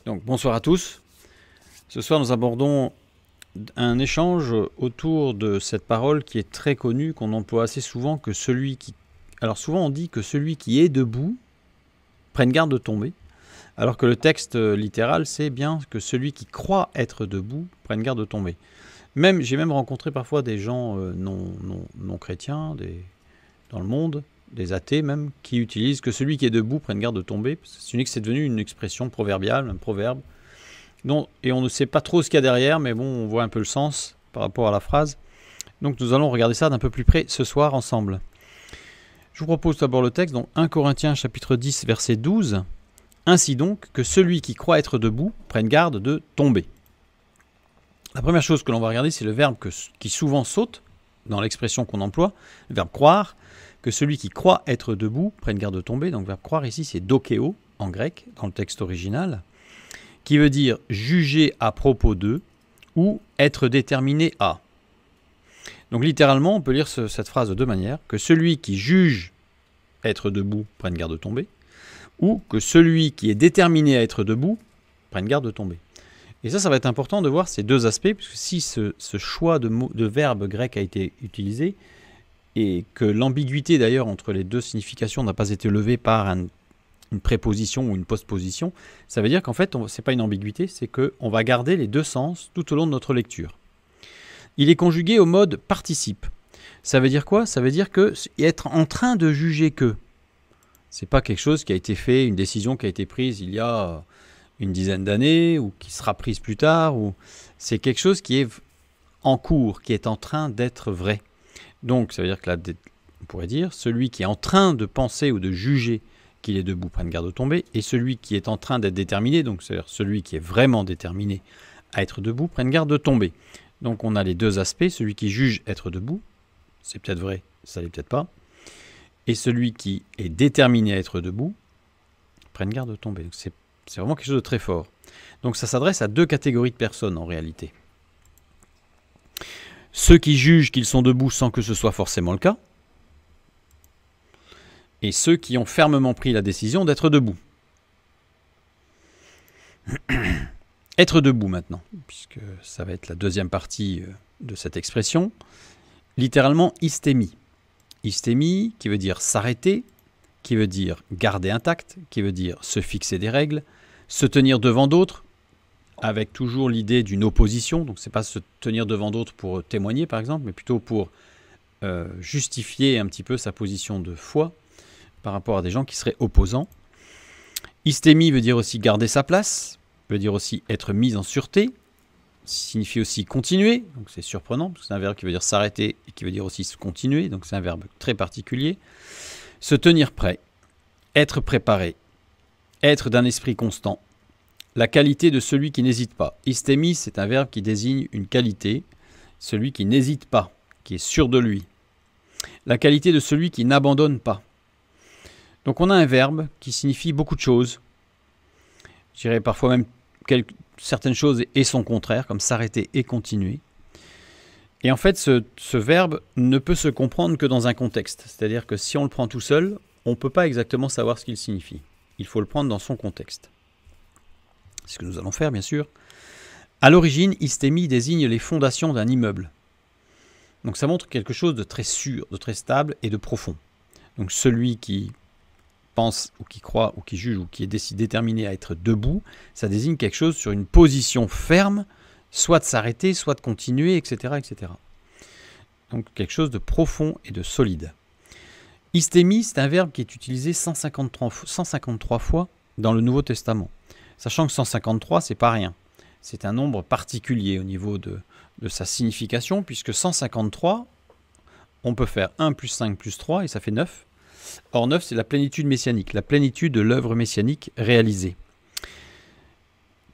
Donc bonsoir à tous. Ce soir nous abordons un échange autour de cette parole qui est très connue, qu'on emploie assez souvent, que celui qui... Alors souvent on dit que celui qui est debout prenne garde de tomber, alors que le texte littéral c'est bien que celui qui croit être debout prenne garde de tomber. J'ai même rencontré parfois des gens non chrétiens dans le monde, des athées même, qui utilisent que celui qui est debout prenne garde de tomber. C'est devenu une expression proverbiale, un proverbe. Et on ne sait pas trop ce qu'il y a derrière, mais bon, on voit un peu le sens par rapport à la phrase. Donc nous allons regarder ça d'un peu plus près ce soir ensemble. Je vous propose d'abord le texte, donc 1 Corinthiens chapitre 10, verset 12. Ainsi donc, que celui qui croit être debout prenne garde de tomber. La première chose que l'on va regarder, c'est le verbe qui souvent saute dans l'expression qu'on emploie, le verbe croire, que celui qui croit être debout prenne garde de tomber. Donc le verbe croire ici, c'est dokeo en grec, dans le texte original, qui veut dire juger à propos d'eux ou être déterminé à. Donc littéralement, on peut lire cette phrase de deux manières, que celui qui juge être debout prenne garde de tomber, ou que celui qui est déterminé à être debout prenne garde de tomber. Et ça va être important de voir ces deux aspects, puisque si ce choix de verbe grec a été utilisé, et que l'ambiguïté d'ailleurs entre les deux significations n'a pas été levée par une préposition ou une postposition, ça veut dire qu'en fait, ce n'est pas une ambiguïté, c'est qu'on va garder les deux sens tout au long de notre lecture. Il est conjugué au mode participe. Ça veut dire quoi? Ça veut dire que être en train de juger que. C'est pas quelque chose qui a été fait, une décision qui a été prise il y a une dizaine d'années ou qui sera prise plus tard. C'est quelque chose qui est en cours, qui est en train d'être vrai. Donc ça veut dire que là, on pourrait dire, celui qui est en train de penser ou de juger qu'il est debout prenne garde de tomber, et celui qui est en train d'être déterminé, donc c'est-à-dire celui qui est vraiment déterminé à être debout, prenne garde de tomber. Donc on a les deux aspects, celui qui juge être debout, c'est peut-être vrai, ça l'est peut-être pas, et celui qui est déterminé à être debout, prenne garde de tomber. Donc c'est vraiment quelque chose de très fort. Donc ça s'adresse à deux catégories de personnes en réalité. Ceux qui jugent qu'ils sont debout sans que ce soit forcément le cas, et ceux qui ont fermement pris la décision d'être debout. Être debout maintenant, puisque ça va être la deuxième partie de cette expression. Littéralement, hystémie. Hystémie qui veut dire s'arrêter, qui veut dire garder intact, qui veut dire se fixer des règles, se tenir devant d'autres, avec toujours l'idée d'une opposition. Donc ce n'est pas se tenir devant d'autres pour témoigner par exemple, mais plutôt pour justifier un petit peu sa position de foi par rapport à des gens qui seraient opposants. Hystémie veut dire aussi garder sa place, veut dire aussi être mis en sûreté, signifie aussi continuer, donc c'est surprenant, parce que c'est un verbe qui veut dire s'arrêter et qui veut dire aussi se continuer, donc c'est un verbe très particulier. Se tenir prêt, être préparé, être d'un esprit constant, la qualité de celui qui n'hésite pas. Hystémie, c'est un verbe qui désigne une qualité, celui qui n'hésite pas, qui est sûr de lui. La qualité de celui qui n'abandonne pas. Donc on a un verbe qui signifie beaucoup de choses. Je dirais parfois même certaines choses et son contraire, comme s'arrêter et continuer. Et en fait, ce verbe ne peut se comprendre que dans un contexte. C'est-à-dire que si on le prend tout seul, on ne peut pas exactement savoir ce qu'il signifie. Il faut le prendre dans son contexte. C'est ce que nous allons faire, bien sûr. À l'origine, hystémie désigne les fondations d'un immeuble. Donc ça montre quelque chose de très sûr, de très stable et de profond. Donc celui qui pense ou qui croit ou qui juge ou qui est déterminé à être debout, ça désigne quelque chose sur une position ferme, soit de s'arrêter, soit de continuer, etc., etc. Donc quelque chose de profond et de solide. Hystémie, c'est un verbe qui est utilisé 153 fois dans le Nouveau Testament. Sachant que 153, c'est pas rien. C'est un nombre particulier au niveau de sa signification, puisque 153, on peut faire 1 plus 5 plus 3, et ça fait 9. Or 9, c'est la plénitude messianique, la plénitude de l'œuvre messianique réalisée.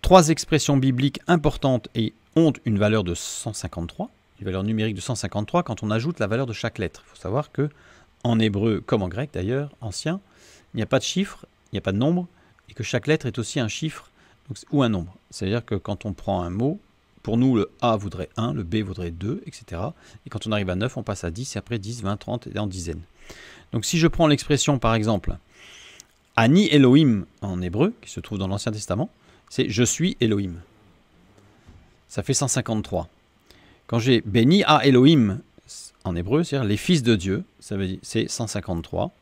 Trois expressions bibliques importantes et ont une valeur de 153, une valeur numérique de 153 quand on ajoute la valeur de chaque lettre. Il faut savoir que en hébreu, comme en grec d'ailleurs, ancien, il n'y a pas de chiffre, il n'y a pas de nombre, et que chaque lettre est aussi un chiffre ou un nombre. C'est-à-dire que quand on prend un mot, pour nous le A voudrait 1, le B voudrait 2, etc. Et quand on arrive à 9, on passe à 10, et après 10, 20, 30 et en dizaines. Donc si je prends l'expression par exemple Ani Elohim en hébreu, qui se trouve dans l'Ancien Testament, c'est je suis Elohim. Ça fait 153. Quand j'ai béni à Elohim en hébreu, c'est-à-dire les fils de Dieu, ça veut dire c'est 153.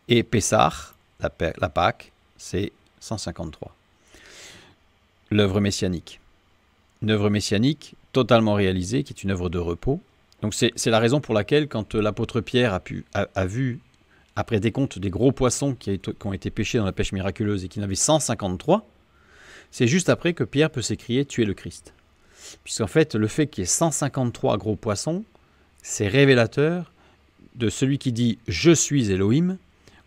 Et Pessah, la Pâque, c'est 153. L'œuvre messianique. Une œuvre messianique totalement réalisée, qui est une œuvre de repos. Donc c'est la raison pour laquelle, quand l'apôtre Pierre a vu, après décompte des gros poissons qui ont été pêchés dans la pêche miraculeuse et qu'il y en avait 153, c'est juste après que Pierre peut s'écrier « Tu es le Christ ». Puisqu'en fait, le fait qu'il y ait 153 gros poissons, c'est révélateur de celui qui dit « Je suis Elohim »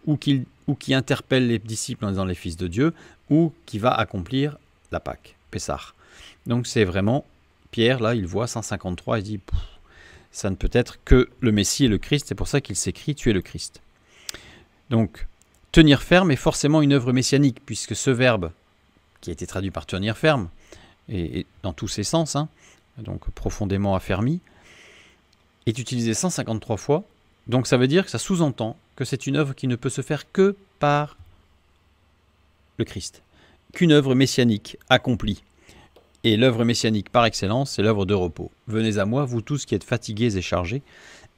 ou qui interpelle les disciples en disant « les fils de Dieu » ou qui va accomplir la Pâque, Pessah. Donc c'est vraiment, Pierre, là, il voit 153 et dit « ça ne peut être que le Messie et le Christ », c'est pour ça qu'il s'écrit « Tu es le Christ ». Donc, tenir ferme est forcément une œuvre messianique, puisque ce verbe, qui a été traduit par tenir ferme, et dans tous ses sens, hein, donc profondément affermi, est utilisé 153 fois. Donc ça veut dire que ça sous-entend que c'est une œuvre qui ne peut se faire que par le Christ, qu'une œuvre messianique accomplie. Et l'œuvre messianique par excellence, c'est l'œuvre de repos. Venez à moi, vous tous qui êtes fatigués et chargés,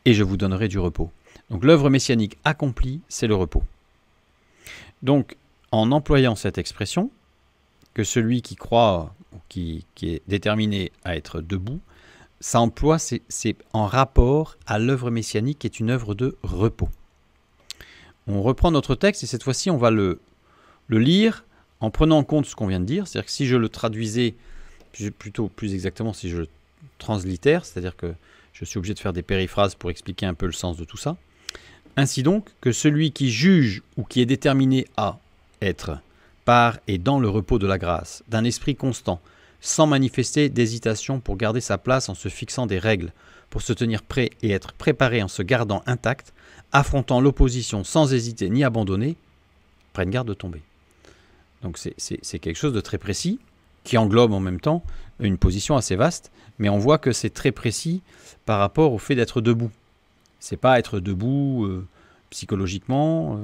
et je vous donnerai du repos. Donc l'œuvre messianique accomplie, c'est le repos. Donc en employant cette expression, que celui qui croit, qui est déterminé à être debout, ça emploie, c'est en rapport à l'œuvre messianique qui est une œuvre de repos. On reprend notre texte et cette fois-ci on va le lire en prenant en compte ce qu'on vient de dire. C'est-à-dire que si je le traduisais, plutôt plus exactement si je le translittère, c'est-à-dire que je suis obligé de faire des périphrases pour expliquer un peu le sens de tout ça. Ainsi donc, que celui qui juge ou qui est déterminé à être par et dans le repos de la grâce, d'un esprit constant, sans manifester d'hésitation pour garder sa place en se fixant des règles, pour se tenir prêt et être préparé en se gardant intact, affrontant l'opposition sans hésiter ni abandonner, prenne garde de tomber. Donc c'est quelque chose de très précis, qui englobe en même temps une position assez vaste, mais on voit que c'est très précis par rapport au fait d'être debout. C'est pas être debout psychologiquement,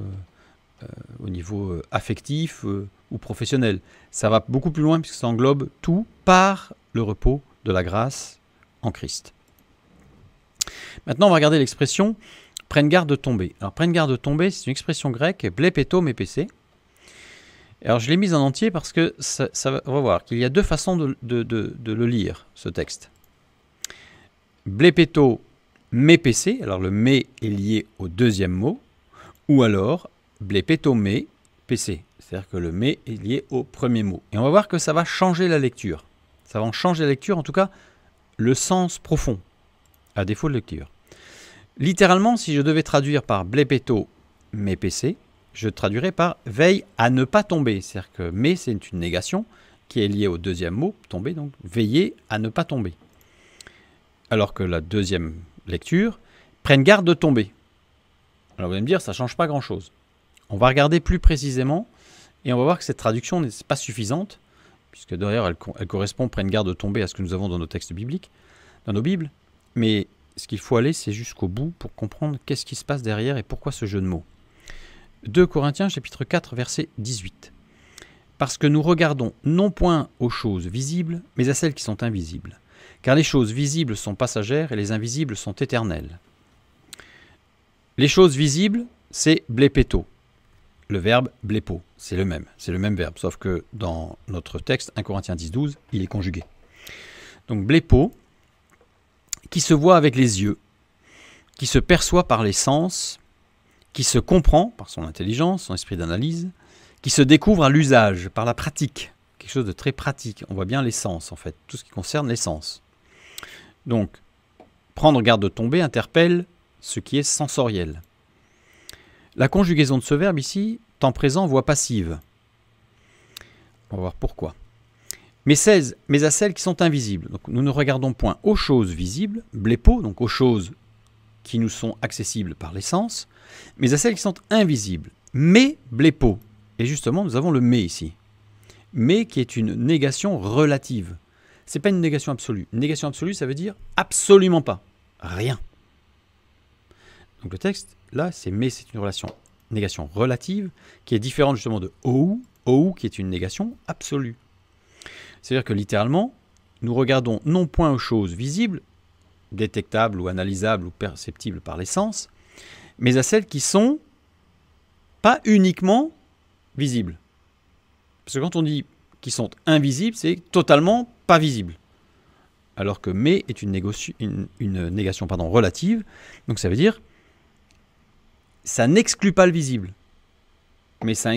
au niveau affectif ou professionnel. Ça va beaucoup plus loin puisque ça englobe tout par le repos de la grâce en Christ. Maintenant, on va regarder l'expression « prenne garde de tomber ». Alors, « prenne garde de tomber », c'est une expression grecque « blepeto mépécé ». Alors, je l'ai mise en entier parce que on va voir qu'il y a deux façons de le lire, ce texte. « Blepeto mépécé », alors le « mé » est lié au deuxième mot, ou alors blepeto mé pc, c'est-à-dire que le mé est lié au premier mot. Et on va voir que ça va changer la lecture. Ça va en changer la lecture, en tout cas le sens profond, à défaut de lecture. Littéralement, si je devais traduire par blepeto mé pc, je traduirais par veille à ne pas tomber. C'est-à-dire que mé, c'est une négation qui est liée au deuxième mot, tomber, donc veiller à ne pas tomber. Alors que la deuxième lecture, prenne garde de tomber. Alors vous allez me dire, ça ne change pas grand-chose. On va regarder plus précisément et on va voir que cette traduction n'est pas suffisante, puisque d'ailleurs elle correspond, prenne garde de tomber, à ce que nous avons dans nos textes bibliques, dans nos Bibles. Mais ce qu'il faut aller, c'est jusqu'au bout pour comprendre qu'est-ce qui se passe derrière et pourquoi ce jeu de mots. 2 Corinthiens, chapitre 4, verset 18. Parce que nous regardons non point aux choses visibles, mais à celles qui sont invisibles. Car les choses visibles sont passagères et les invisibles sont éternelles. Les choses visibles, c'est blepeto. Le verbe blepo, c'est le même verbe, sauf que dans notre texte, 1 Corinthiens 10, 12, il est conjugué. Donc blepo, qui se voit avec les yeux, qui se perçoit par les sens, qui se comprend par son intelligence, son esprit d'analyse, qui se découvre à l'usage, par la pratique, quelque chose de très pratique. On voit bien les sens, en fait, tout ce qui concerne les sens. Donc, prendre garde de tomber interpelle ce qui est sensoriel. La conjugaison de ce verbe ici, temps présent, voix passive. On va voir pourquoi. Mais à celles qui sont invisibles. Donc, nous ne regardons point aux choses visibles, blepo, donc aux choses qui nous sont accessibles par les sens, mais à celles qui sont invisibles. Mais blepo. Et justement, nous avons le mais ici. Mais qui est une négation relative. Ce n'est pas une négation absolue. Une négation absolue, ça veut dire absolument pas. Rien. Donc le texte, là, c'est mais, c'est une négation relative qui est différente justement de ou qui est une négation absolue. C'est-à-dire que littéralement, nous regardons non point aux choses visibles, détectables ou analysables ou perceptibles par les sens, mais à celles qui sont pas uniquement visibles. Parce que quand on dit qui sont invisibles, c'est totalement pas visible. Alors que mais est une négation relative. Donc ça veut dire ça n'exclut pas le visible, mais ça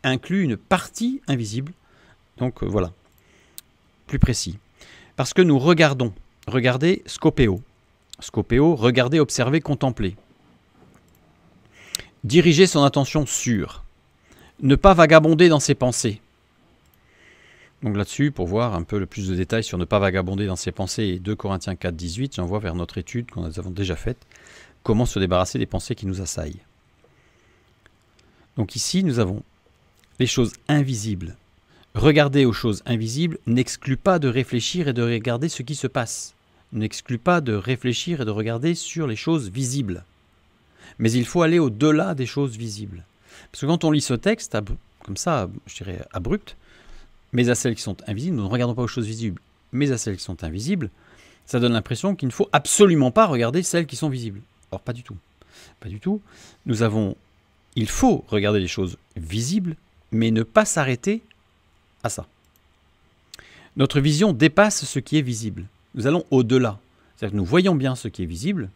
inclut une partie invisible. Donc voilà, plus précis. Parce que nous regardons. Regardez, scopéo. Scopéo, regarder, observer, contempler. Diriger son attention sur. Ne pas vagabonder dans ses pensées. Donc là-dessus, pour voir un peu le plus de détails sur ne pas vagabonder dans ses pensées et 2 Corinthiens 4, 18, j'envoie vers notre étude que nous avons déjà faite, comment se débarrasser des pensées qui nous assaillent. Donc ici, nous avons les choses invisibles. Regarder aux choses invisibles n'exclut pas de réfléchir et de regarder ce qui se passe. N'exclut pas de réfléchir et de regarder sur les choses visibles. Mais il faut aller au-delà des choses visibles. Parce que quand on lit ce texte, comme ça, je dirais abrupt, mais à celles qui sont invisibles, nous ne regardons pas aux choses visibles, mais à celles qui sont invisibles, ça donne l'impression qu'il ne faut absolument pas regarder celles qui sont visibles. Or, pas du tout. Pas du tout. Il faut regarder les choses visibles, mais ne pas s'arrêter à ça. Notre vision dépasse ce qui est visible. Nous allons au-delà. C'est-à-dire que nous voyons bien ce qui est visible,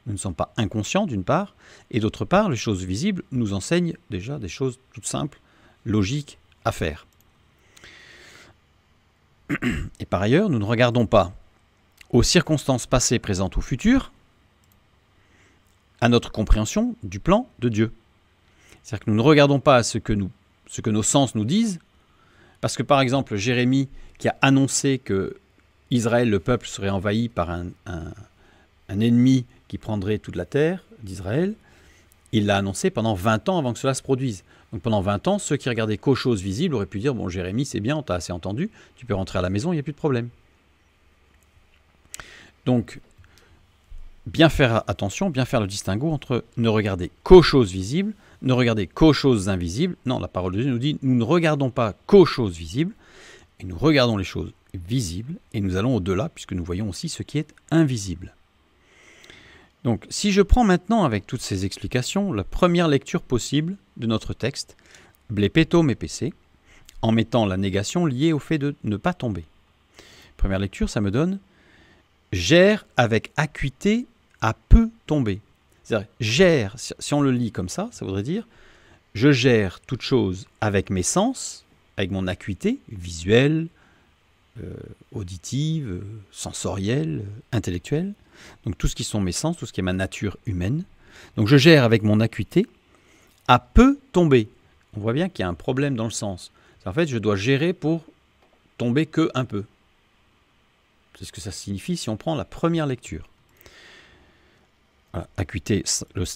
nous ne sommes pas inconscients d'une part, et d'autre part, les choses visibles nous enseignent déjà des choses toutes simples, logiques à faire. Et par ailleurs, nous ne regardons pas aux circonstances passées, présentes ou futures, à notre compréhension du plan de Dieu. C'est-à-dire que nous ne regardons pas à ce que nos sens nous disent, parce que par exemple, Jérémie, qui a annoncé que Israël, le peuple, serait envahi par un ennemi qui prendrait toute la terre d'Israël, il l'a annoncé pendant 20 ans avant que cela se produise. Donc pendant 20 ans, ceux qui regardaient qu'aux choses visibles auraient pu dire « Bon, Jérémie, c'est bien, on t'a assez entendu, tu peux rentrer à la maison, il n'y a plus de problème. » Donc, bien faire attention, bien faire le distinguo entre ne regarder qu'aux choses visibles, ne regarder qu'aux choses invisibles. Non, la parole de Dieu nous dit « Nous ne regardons pas qu'aux choses visibles, et nous regardons les choses visibles, et nous allons au-delà, puisque nous voyons aussi ce qui est invisible. » Donc, si je prends maintenant avec toutes ces explications la première lecture possible de notre texte, blepeto mepc, en mettant la négation liée au fait de ne pas tomber. Première lecture, ça me donne « gère avec acuité à peu tomber ». C'est-à-dire, gère, si on le lit comme ça voudrait dire « je gère toute chose avec mes sens, avec mon acuité visuelle, auditive, sensorielle, intellectuelle ». Donc tout ce qui sont mes sens, tout ce qui est ma nature humaine. Donc je gère avec mon acuité à peu tomber. On voit bien qu'il y a un problème dans le sens. En fait, je dois gérer pour tomber que un peu. C'est ce que ça signifie si on prend la première lecture. Voilà. Acuité,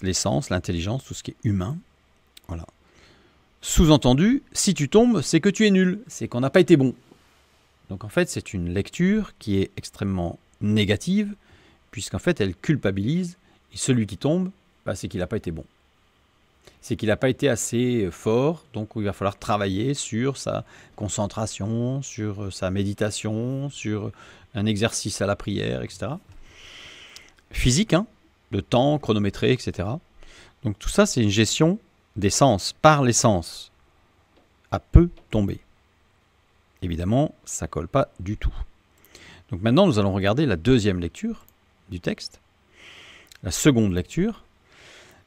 les sens, l'intelligence, tout ce qui est humain. Voilà. Sous-entendu, si tu tombes, c'est que tu es nul, c'est qu'on n'a pas été bon. Donc en fait, c'est une lecture qui est extrêmement négative, puisqu'en fait, elle culpabilise, et celui qui tombe, c'est qu'il n'a pas été bon. C'est qu'il n'a pas été assez fort, donc il va falloir travailler sur sa concentration, sur sa méditation, sur un exercice à la prière, etc. Physique, de temps, chronométré, etc. Donc tout ça, c'est une gestion des sens, par les sens, à peu tomber. Évidemment, ça ne colle pas du tout. Donc maintenant, nous allons regarder la deuxième lecture du texte. La seconde lecture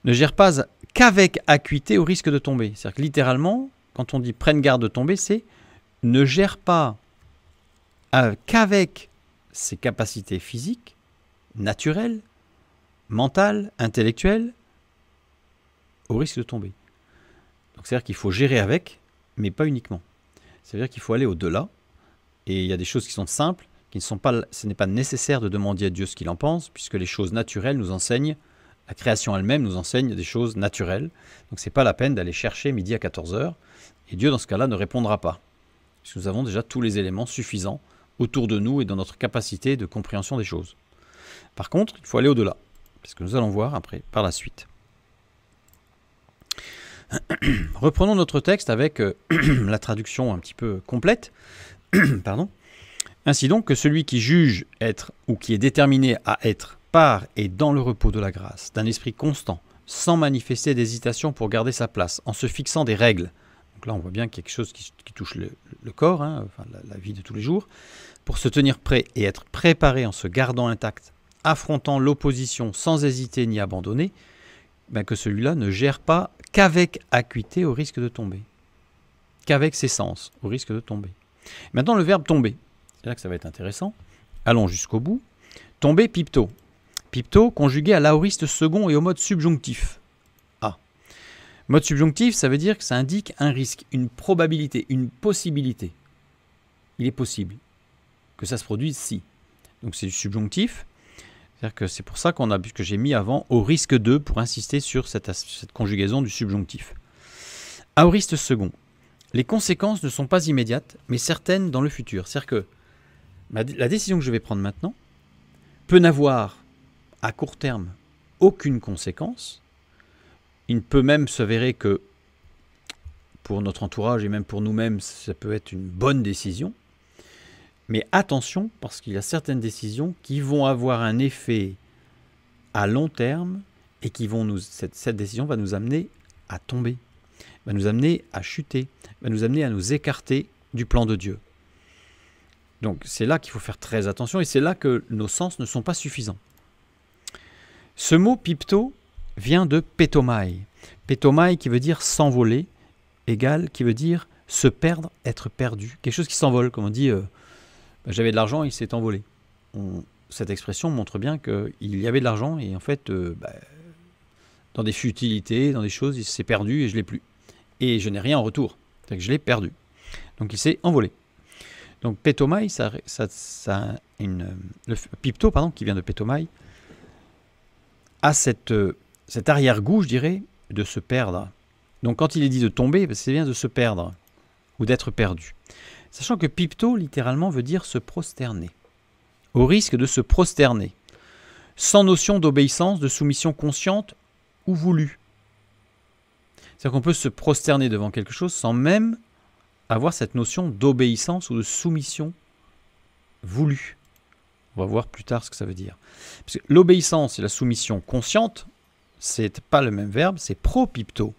ne gère pas qu'avec acuité au risque de tomber. C'est-à-dire que littéralement, quand on dit prenne garde de tomber, c'est ne gère pas qu'avec ses capacités physiques, naturelles, mentales, intellectuelles, au risque de tomber. Donc c'est-à-dire qu'il faut gérer avec, mais pas uniquement. C'est-à-dire qu'il faut aller au-delà, et il y a des choses qui sont simples, ce n'est pas nécessaire de demander à Dieu ce qu'il en pense, puisque les choses naturelles nous enseignent, la création elle-même nous enseigne des choses naturelles. Donc ce n'est pas la peine d'aller chercher midi à 14h, et Dieu dans ce cas-là ne répondra pas. Puisque nous avons déjà tous les éléments suffisants autour de nous et dans notre capacité de compréhension des choses. Par contre, il faut aller au-delà, parce que nous allons voir après, par la suite. Reprenons notre texte avec la traduction un petit peu complète. Pardon. Ainsi donc que celui qui juge être ou qui est déterminé à être par et dans le repos de la grâce, d'un esprit constant, sans manifester d'hésitation pour garder sa place, en se fixant des règles. Donc là, on voit bien quelque chose qui touche le corps, hein, enfin, la vie de tous les jours, pour se tenir prêt et être préparé en se gardant intact, affrontant l'opposition sans hésiter ni abandonner, ben que celui-là ne gère pas qu'avec acuité au risque de tomber. Qu'avec ses sens, au risque de tomber. Maintenant, le verbe tomber. C'est là que ça va être intéressant. Allons jusqu'au bout. Tomber, pipto. Pipto, conjugué à l'aoriste second et au mode subjonctif. Ah. Mode subjonctif, ça veut dire que ça indique un risque, une probabilité, une possibilité. Il est possible que ça se produise si. Donc c'est du subjonctif. C'est-à-dire que c'est pour ça que j'ai mis avant au risque de pour insister sur cette conjugaison du subjonctif. Aoriste second. Les conséquences ne sont pas immédiates, mais certaines dans le futur. C'est-à-dire que la décision que je vais prendre maintenant peut n'avoir à court terme aucune conséquence. Il peut même s'avérer que pour notre entourage et même pour nous-mêmes, ça peut être une bonne décision. Mais attention, parce qu'il y a certaines décisions qui vont avoir un effet à long terme et qui vont cette décision va nous amener à tomber, va nous amener à chuter, va nous amener à nous écarter du plan de Dieu. Donc c'est là qu'il faut faire très attention et c'est là que nos sens ne sont pas suffisants. Ce mot pipto vient de pétomai. Pétomai qui veut dire s'envoler, égal qui veut dire se perdre, être perdu. Quelque chose qui s'envole, comme on dit, j'avais de l'argent, il s'est envolé. Cette expression montre bien qu'il y avait de l'argent et en fait, dans des futilités, dans des choses, il s'est perdu et je ne l'ai plus. Et je n'ai rien en retour, c'est que je l'ai perdu. Donc il s'est envolé. Donc pétomai, le pipto, pardon, qui vient de pétomai, a cet arrière-goût, je dirais, de se perdre. Donc quand il est dit de tomber, c'est bien de se perdre ou d'être perdu. Sachant que pipto, littéralement, veut dire se prosterner. Au risque de se prosterner, sans notion d'obéissance, de soumission consciente ou voulue. C'est-à-dire qu'on peut se prosterner devant quelque chose sans même avoir cette notion d'obéissance ou de soumission voulue. On va voir plus tard ce que ça veut dire. Parce que l'obéissance et la soumission consciente, c'est pas le même verbe, c'est pro-pipto.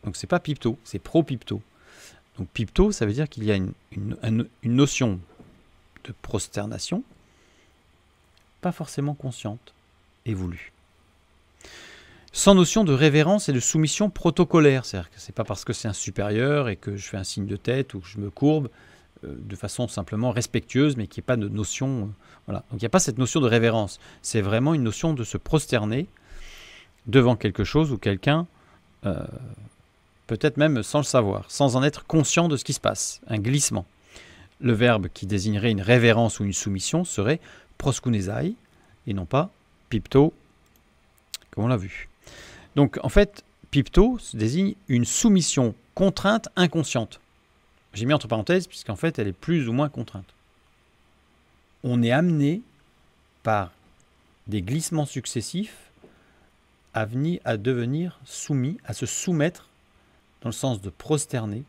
Donc c'est pas pipto, c'est pro-pipto. Donc pipto, ça veut dire qu'il y a une notion de prosternation, pas forcément consciente et voulue. Sans notion de révérence et de soumission protocolaire. C'est-à-dire que ce n'est pas parce que c'est un supérieur et que je fais un signe de tête ou que je me courbe de façon simplement respectueuse, mais qu'il n'y ait pas de notion... voilà. Donc il n'y a pas cette notion de révérence. C'est vraiment une notion de se prosterner devant quelque chose ou quelqu'un, peut-être même sans le savoir, sans en être conscient de ce qui se passe. Un glissement. Le verbe qui désignerait une révérence ou une soumission serait proskunesai et non pas pipto, comme on l'a vu. Donc, en fait, pipto désigne une soumission contrainte inconsciente. J'ai mis entre parenthèses, puisqu'en fait, elle est plus ou moins contrainte. On est amené, par des glissements successifs, à devenir soumis, à se soumettre, dans le sens de prosterner,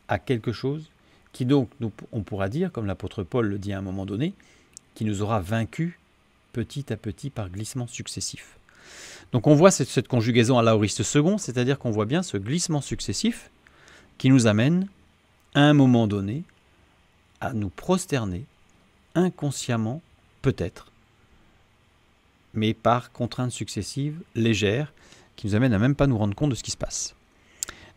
à quelque chose qui, donc, on pourra dire, comme l'apôtre Paul le dit à un moment donné, qui nous aura vaincus petit à petit par glissements successifs. Donc on voit cette conjugaison à l'aoriste second, c'est-à-dire qu'on voit bien ce glissement successif qui nous amène à un moment donné à nous prosterner inconsciemment, peut-être, mais par contraintes successives, légères, qui nous amènent à même pas nous rendre compte de ce qui se passe.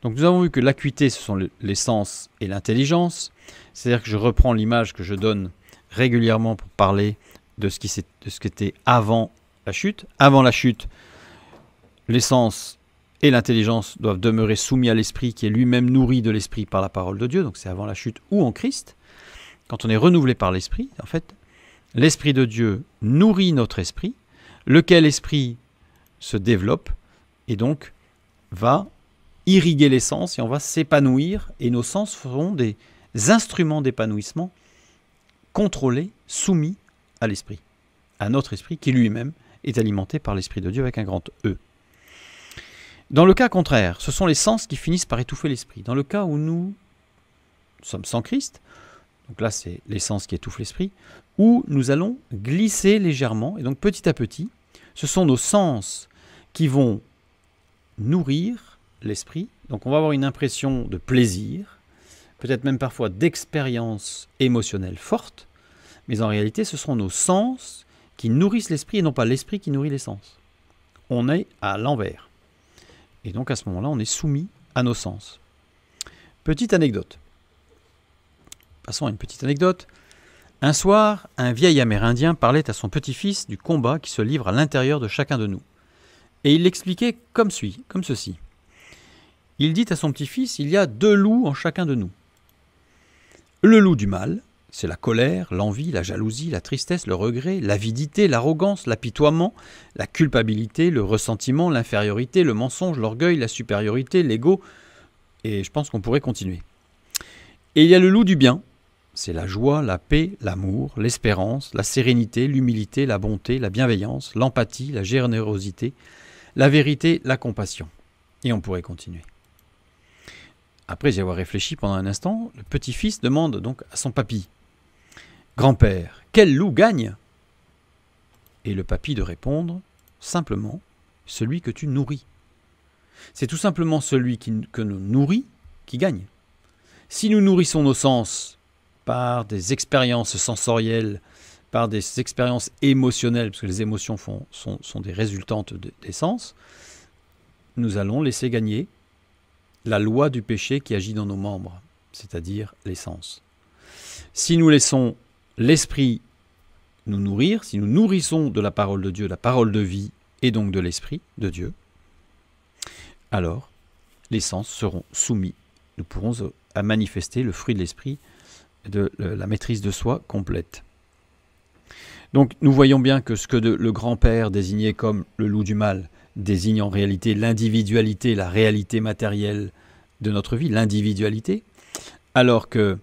Donc nous avons vu que l'acuité, ce sont les sens et l'intelligence, c'est-à-dire que je reprends l'image que je donne régulièrement pour parler de ce qui était avant la chute. Avant la chute, les sens et l'intelligence doivent demeurer soumis à l'esprit qui est lui-même nourri de l'esprit par la parole de Dieu. Donc c'est avant la chute ou en Christ. Quand on est renouvelé par l'esprit, en fait, l'esprit de Dieu nourrit notre esprit, lequel esprit se développe et donc va irriguer les sens et on va s'épanouir et nos sens feront des instruments d'épanouissement contrôlés, soumis à l'esprit, à notre esprit qui lui-même est alimenté par l'Esprit de Dieu avec un grand E. Dans le cas contraire, ce sont les sens qui finissent par étouffer l'esprit. Dans le cas où nous sommes sans Christ, donc là c'est l'essence qui étouffe l'esprit, où nous allons glisser légèrement, et donc petit à petit, ce sont nos sens qui vont nourrir l'esprit, donc on va avoir une impression de plaisir, peut-être même parfois d'expérience émotionnelle forte, mais en réalité ce seront nos sens qui nourrissent l'esprit et non pas l'esprit qui nourrit les sens. On est à l'envers. Et donc à ce moment-là, on est soumis à nos sens. Petite anecdote. Passons à une petite anecdote. Un soir, un vieil Amérindien parlait à son petit-fils du combat qui se livre à l'intérieur de chacun de nous. Et il l'expliquait comme ceci. Il dit à son petit-fils, il y a 2 loups en chacun de nous. Le loup du mal, c'est la colère, l'envie, la jalousie, la tristesse, le regret, l'avidité, l'arrogance, l'apitoiement, la culpabilité, le ressentiment, l'infériorité, le mensonge, l'orgueil, la supériorité, l'ego, et je pense qu'on pourrait continuer. Et il y a le loup du bien, c'est la joie, la paix, l'amour, l'espérance, la sérénité, l'humilité, la bonté, la bienveillance, l'empathie, la générosité, la vérité, la compassion. Et on pourrait continuer. Après y avoir réfléchi pendant un instant, le petit-fils demande donc à son papy, « Grand-père, quel loup gagne ?» Et le papy de répondre, simplement, « Celui que tu nourris. » C'est tout simplement celui que nous nourrit qui gagne. Si nous nourrissons nos sens par des expériences sensorielles, par des expériences émotionnelles, parce que les émotions sont des résultantes des sens, nous allons laisser gagner la loi du péché qui agit dans nos membres, c'est-à-dire les sens. Si nous laissons l'esprit nous nourrir, si nous nourrissons de la parole de Dieu, la parole de vie, et donc de l'esprit de Dieu, alors les sens seront soumis. Nous pourrons à manifester le fruit de l'esprit, de la maîtrise de soi complète. Donc nous voyons bien que ce que le grand-père désignait comme le loup du mal désigne en réalité l'individualité, la réalité matérielle de notre vie, l'individualité, alors que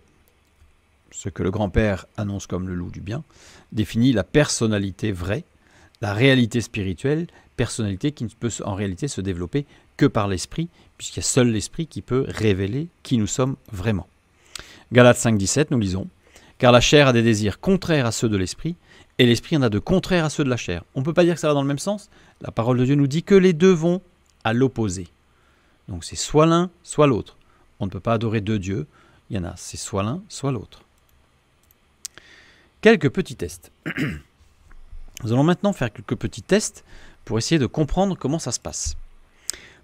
ce que le grand-père annonce comme le loup du bien définit la personnalité vraie, la réalité spirituelle, personnalité qui ne peut en réalité se développer que par l'esprit, puisqu'il y a seul l'esprit qui peut révéler qui nous sommes vraiment. Galates 5,17, nous lisons « Car la chair a des désirs contraires à ceux de l'esprit, et l'esprit en a de contraires à ceux de la chair. » On ne peut pas dire que ça va dans le même sens. La parole de Dieu nous dit que les deux vont à l'opposé. Donc c'est soit l'un, soit l'autre. On ne peut pas adorer 2 dieux. Il y en a, c'est soit l'un, soit l'autre. Quelques petits tests. Nous allons maintenant faire quelques petits tests pour essayer de comprendre comment ça se passe.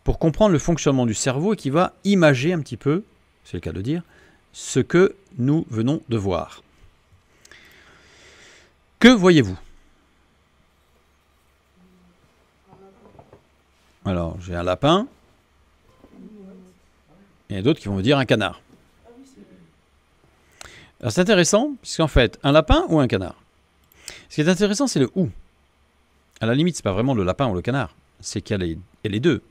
Pour comprendre le fonctionnement du cerveau et qui va imager un petit peu, c'est le cas de dire, ce que nous venons de voir. Que voyez-vous? Alors, j'ai un lapin. Il y a d'autres qui vont me dire un canard. Alors, c'est intéressant, puisqu'en fait, un lapin ou un canard? Ce qui est intéressant, c'est le « ou ». À la limite, ce n'est pas vraiment le lapin ou le canard, c'est qu'il y a les deux.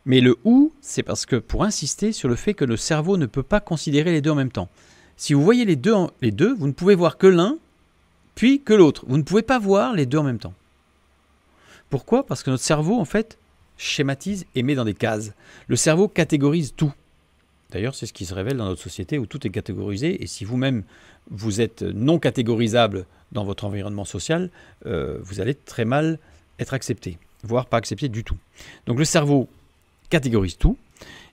Mais le « ou », c'est parce que pour insister sur le fait que le cerveau ne peut pas considérer les deux en même temps. Si vous voyez les deux, vous ne pouvez voir que l'un, puis que l'autre. Vous ne pouvez pas voir les deux en même temps. Pourquoi? Parce que notre cerveau, en fait, schématise et met dans des cases. Le cerveau catégorise tout. D'ailleurs, c'est ce qui se révèle dans notre société où tout est catégorisé. Et si vous-même, vous êtes non catégorisable dans votre environnement social, vous allez très mal être accepté, voire pas accepté du tout. Donc le cerveau catégorise tout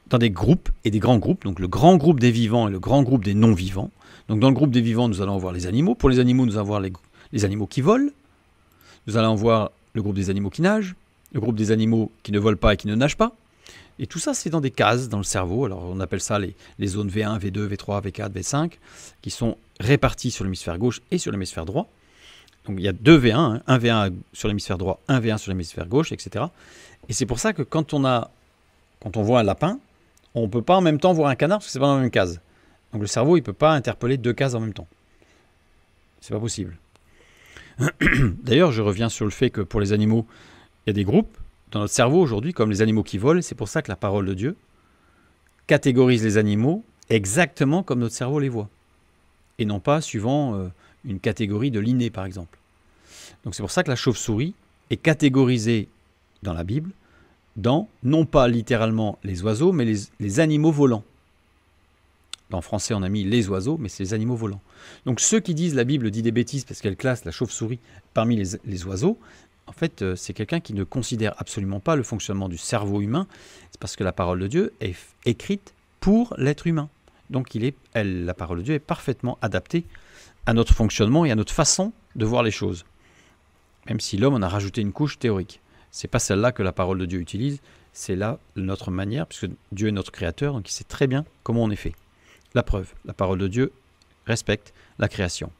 dans des groupes et des grands groupes. Donc le grand groupe des vivants et le grand groupe des non-vivants. Donc dans le groupe des vivants, nous allons voir les animaux. Pour les animaux, nous allons voir les animaux qui volent. Nous allons voir le groupe des animaux qui nagent, le groupe des animaux qui ne volent pas et qui ne nagent pas. Et tout ça, c'est dans des cases dans le cerveau. Alors on appelle ça les zones V1, V2, V3, V4, V5, qui sont réparties sur l'hémisphère gauche et sur l'hémisphère droit. Donc il y a 2 V1, hein, un V1 sur l'hémisphère droit, un V1 sur l'hémisphère gauche, etc. Et c'est pour ça que quand on voit un lapin, on ne peut pas en même temps voir un canard parce que ce n'est pas dans la même case. Donc le cerveau, il ne peut pas interpeller 2 cases en même temps. C'est pas possible. D'ailleurs, je reviens sur le fait que pour les animaux, il y a des groupes dans notre cerveau aujourd'hui, comme les animaux qui volent. C'est pour ça que la parole de Dieu catégorise les animaux exactement comme notre cerveau les voit. Et non pas suivant une catégorie de l'inné, par exemple. Donc c'est pour ça que la chauve-souris est catégorisée dans la Bible dans, non pas littéralement les oiseaux, mais les animaux volants. En français, on a mis les oiseaux, mais c'est les animaux volants. Donc ceux qui disent la Bible dit des bêtises parce qu'elle classe la chauve-souris parmi les oiseaux, en fait, c'est quelqu'un qui ne considère absolument pas le fonctionnement du cerveau humain. C'est parce que la parole de Dieu est écrite pour l'être humain. Donc la parole de Dieu est parfaitement adaptée à notre fonctionnement et à notre façon de voir les choses. Même si l'homme en a rajouté une couche théorique. Ce n'est pas celle-là que la parole de Dieu utilise, c'est là notre manière, puisque Dieu est notre créateur, donc il sait très bien comment on est fait. La preuve, la parole de Dieu respecte la création.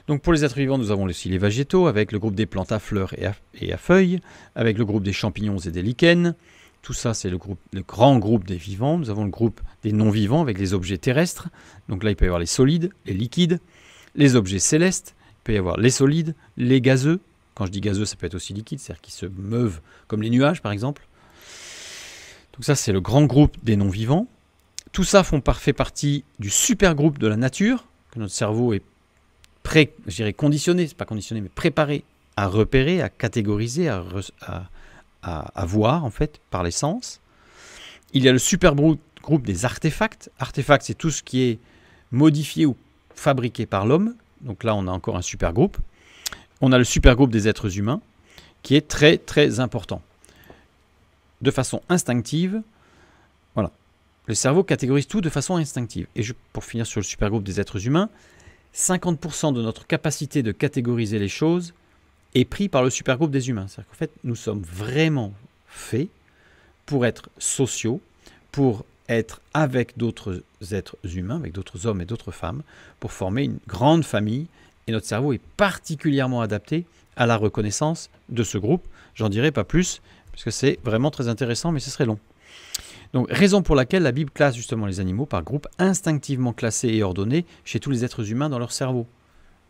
Donc pour les êtres vivants, nous avons aussi les végétaux, avec le groupe des plantes à fleurs et à feuilles, avec le groupe des champignons et des lichens. Tout ça, c'est le grand groupe des vivants. Nous avons le groupe des non-vivants, avec les objets terrestres. Donc là, il peut y avoir les solides, les liquides, les objets célestes, il peut y avoir les solides, les gazeux. Quand je dis gazeux, ça peut être aussi liquide, c'est-à-dire qu'ils se meuvent comme les nuages, par exemple. Donc ça, c'est le grand groupe des non-vivants. Tout ça fait partie du super groupe de la nature, que notre cerveau est conditionné, c'est pas conditionné, mais préparé à repérer, à catégoriser, à voir, en fait, par les sens. Il y a le super groupe des artefacts. Artefacts, c'est tout ce qui est modifié ou fabriqué par l'homme. Donc là, on a encore un super groupe. On a le super groupe des êtres humains, qui est très, très important. De façon instinctive, voilà. Le cerveau catégorise tout de façon instinctive. Et pour finir sur le supergroupe des êtres humains, 50% de notre capacité de catégoriser les choses est pris par le supergroupe des humains. C'est-à-dire qu'en fait, nous sommes vraiment faits pour être sociaux, pour être avec d'autres êtres humains, avec d'autres hommes et d'autres femmes, pour former une grande famille. Et notre cerveau est particulièrement adapté à la reconnaissance de ce groupe. J'en dirai pas plus, parce que c'est vraiment très intéressant, mais ce serait long. Donc, raison pour laquelle la Bible classe justement les animaux par groupe instinctivement classés et ordonnés chez tous les êtres humains dans leur cerveau.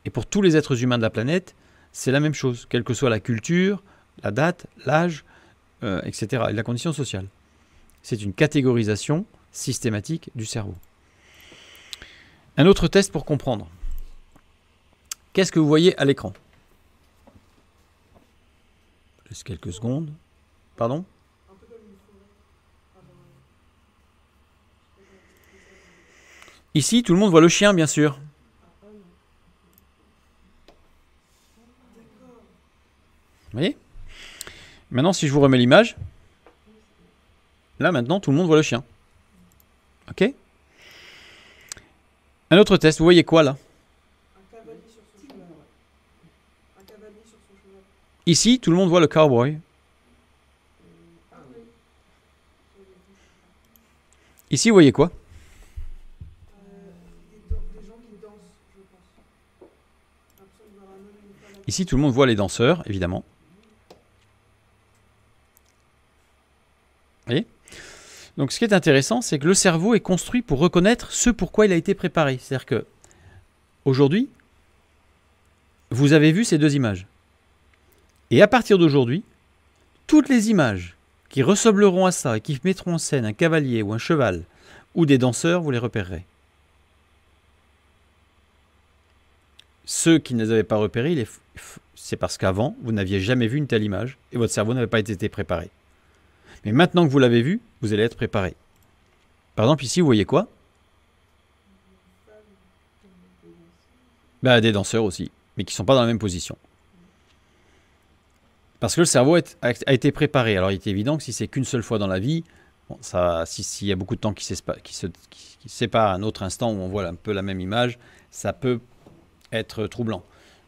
Et pour tous les êtres humains de la planète, c'est la même chose, quelle que soit la culture, la date, l'âge, etc., et la condition sociale. C'est une catégorisation systématique du cerveau. Un autre test pour comprendre. Qu'est-ce que vous voyez à l'écran? Je laisse quelques secondes. Pardon? Ici, tout le monde voit le chien, bien sûr. Vous voyez? Maintenant, si je vous remets l'image, là, maintenant, tout le monde voit le chien. OK? Un autre test, vous voyez quoi, là? Ici, tout le monde voit le cowboy. Ici, vous voyez quoi? Ici, tout le monde voit les danseurs, évidemment. Vous voyez? Donc, ce qui est intéressant, c'est que le cerveau est construit pour reconnaître ce pourquoi il a été préparé. C'est-à-dire que, aujourd'hui, vous avez vu ces deux images. Et à partir d'aujourd'hui, toutes les images qui ressembleront à ça et qui mettront en scène un cavalier ou un cheval ou des danseurs, vous les repérerez. Ceux qui ne les avaient pas repérés, c'est parce qu'avant, vous n'aviez jamais vu une telle image et votre cerveau n'avait pas été préparé. Mais maintenant que vous l'avez vu, vous allez être préparé. Par exemple, ici, vous voyez quoi? Des danseurs aussi, mais qui ne sont pas dans la même position. Parce que le cerveau a été préparé. Alors, il est évident que si c'est qu'une seule fois dans la vie, bon, s'il y a beaucoup de temps qui sépare un autre instant où on voit un peu la même image, ça peut être troublant.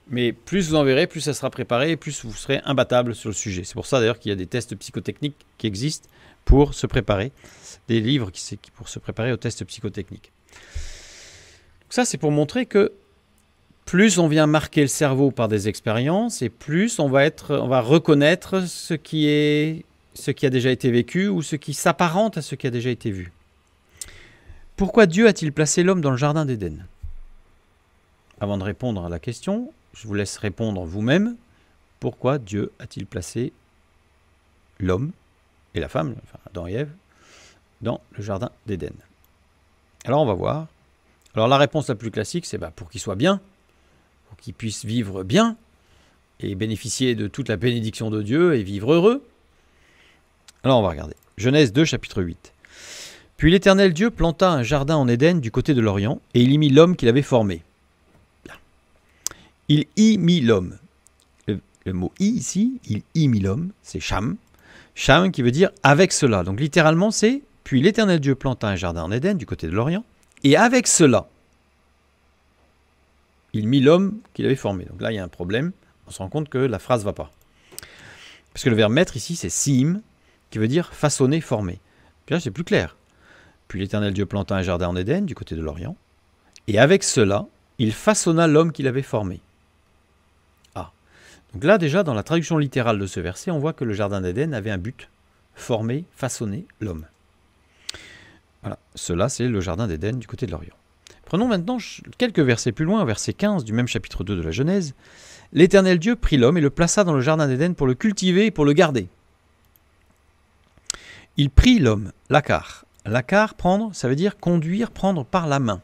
Mais plus vous en verrez, plus ça sera préparé et plus vous serez imbattable sur le sujet. C'est pour ça d'ailleurs qu'il y a des tests psychotechniques qui existent pour se préparer, des livres pour se préparer aux tests psychotechniques. Donc ça, c'est pour montrer que plus on vient marquer le cerveau par des expériences et plus on va reconnaître ce qui a déjà été vécu ou ce qui s'apparente à ce qui a déjà été vu. Pourquoi Dieu a-t-il placé l'homme dans le jardin d'Éden? Avant de répondre à la question, je vous laisse répondre vous-même. Pourquoi Dieu a-t-il placé l'homme et la femme, enfin Adam et Ève, dans le jardin d'Éden? Alors on va voir. Alors la réponse la plus classique, c'est pour qu'ils soient bien, pour qu'ils puissent vivre bien et bénéficier de toute la bénédiction de Dieu et vivre heureux. Alors on va regarder. Genèse 2, chapitre 8. Puis l'Éternel Dieu planta un jardin en Éden du côté de l'Orient, et il y mit l'homme qu'il avait formé. Bien. Il y mit l'homme. Le mot « y » ici, il y mit l'homme, c'est Cham. Cham qui veut dire « avec cela ». Donc littéralement c'est « puis l'Éternel Dieu planta un jardin en Éden du côté de l'Orient, et avec cela, il mit l'homme qu'il avait formé ». Donc là il y a un problème, on se rend compte que la phrase ne va pas. Parce que le verbe mettre ici c'est « sim » qui veut dire « façonner, former ». Puis là c'est plus clair. Puis l'Éternel Dieu planta un jardin en Éden, du côté de l'Orient, et avec cela, il façonna l'homme qu'il avait formé. Ah. Donc là, déjà, dans la traduction littérale de ce verset, on voit que le jardin d'Éden avait un but, former, façonner l'homme. Voilà, cela, c'est le jardin d'Éden du côté de l'Orient. Prenons maintenant quelques versets plus loin, verset 15 du même chapitre 2 de la Genèse. L'Éternel Dieu prit l'homme et le plaça dans le jardin d'Éden pour le cultiver et pour le garder. Il prit l'homme, lakar. Lakar, prendre, ça veut dire conduire, prendre par la main.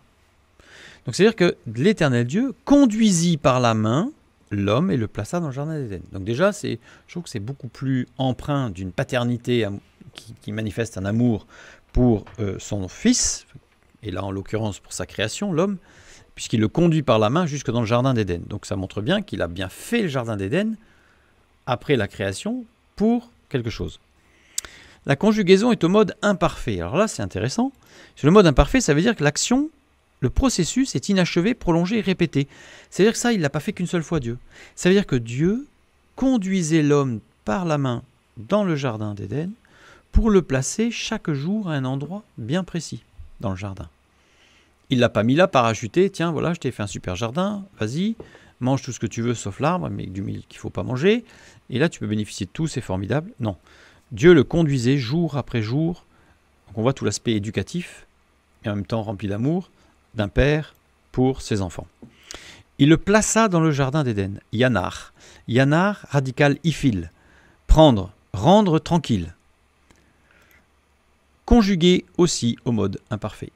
Donc c'est-à-dire que l'Éternel Dieu conduisit par la main l'homme et le plaça dans le jardin d'Éden. Donc déjà, je trouve que c'est beaucoup plus empreint d'une paternité qui manifeste un amour pour son fils, et là en l'occurrence pour sa création, l'homme, puisqu'il le conduit par la main jusque dans le jardin d'Éden. Donc ça montre bien qu'il a bien fait le jardin d'Éden après la création pour quelque chose. La conjugaison est au mode imparfait. Alors là, c'est intéressant. Sur le mode imparfait, ça veut dire que l'action, le processus est inachevé, prolongé et répété. C'est-à-dire que ça, il ne l'a pas fait qu'une seule fois, Dieu. Ça veut dire que Dieu conduisait l'homme par la main dans le jardin d'Éden pour le placer chaque jour à un endroit bien précis dans le jardin. Il ne l'a pas mis là, parachuté. Tiens, voilà, je t'ai fait un super jardin. Vas-y, mange tout ce que tu veux sauf l'arbre, mais du mil qu'il ne faut pas manger. Et là, tu peux bénéficier de tout, c'est formidable. Non. Dieu le conduisait jour après jour. Donc on voit tout l'aspect éducatif et en même temps rempli d'amour d'un père pour ses enfants. Il le plaça dans le jardin d'Éden. Yanar. Yanar, radical ifil. Prendre, rendre tranquille. Conjugué aussi au mode imparfait.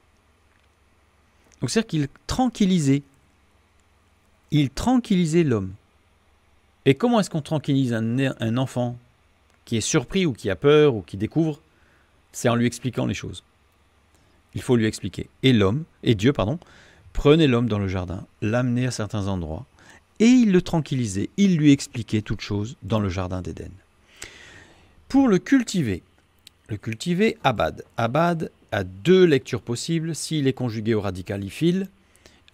Donc c'est-à-dire qu'il tranquillisait. Il tranquillisait l'homme. Et comment est-ce qu'on tranquillise un enfant qui est surpris ou qui a peur ou qui découvre? C'est en lui expliquant les choses. Il faut lui expliquer. Et Dieu, prenait l'homme dans le jardin, l'amenait à certains endroits, et il le tranquillisait, il lui expliquait toutes choses dans le jardin d'Éden. Pour le cultiver, abad. Abad a deux lectures possibles. S'il est conjugué au radical ifil,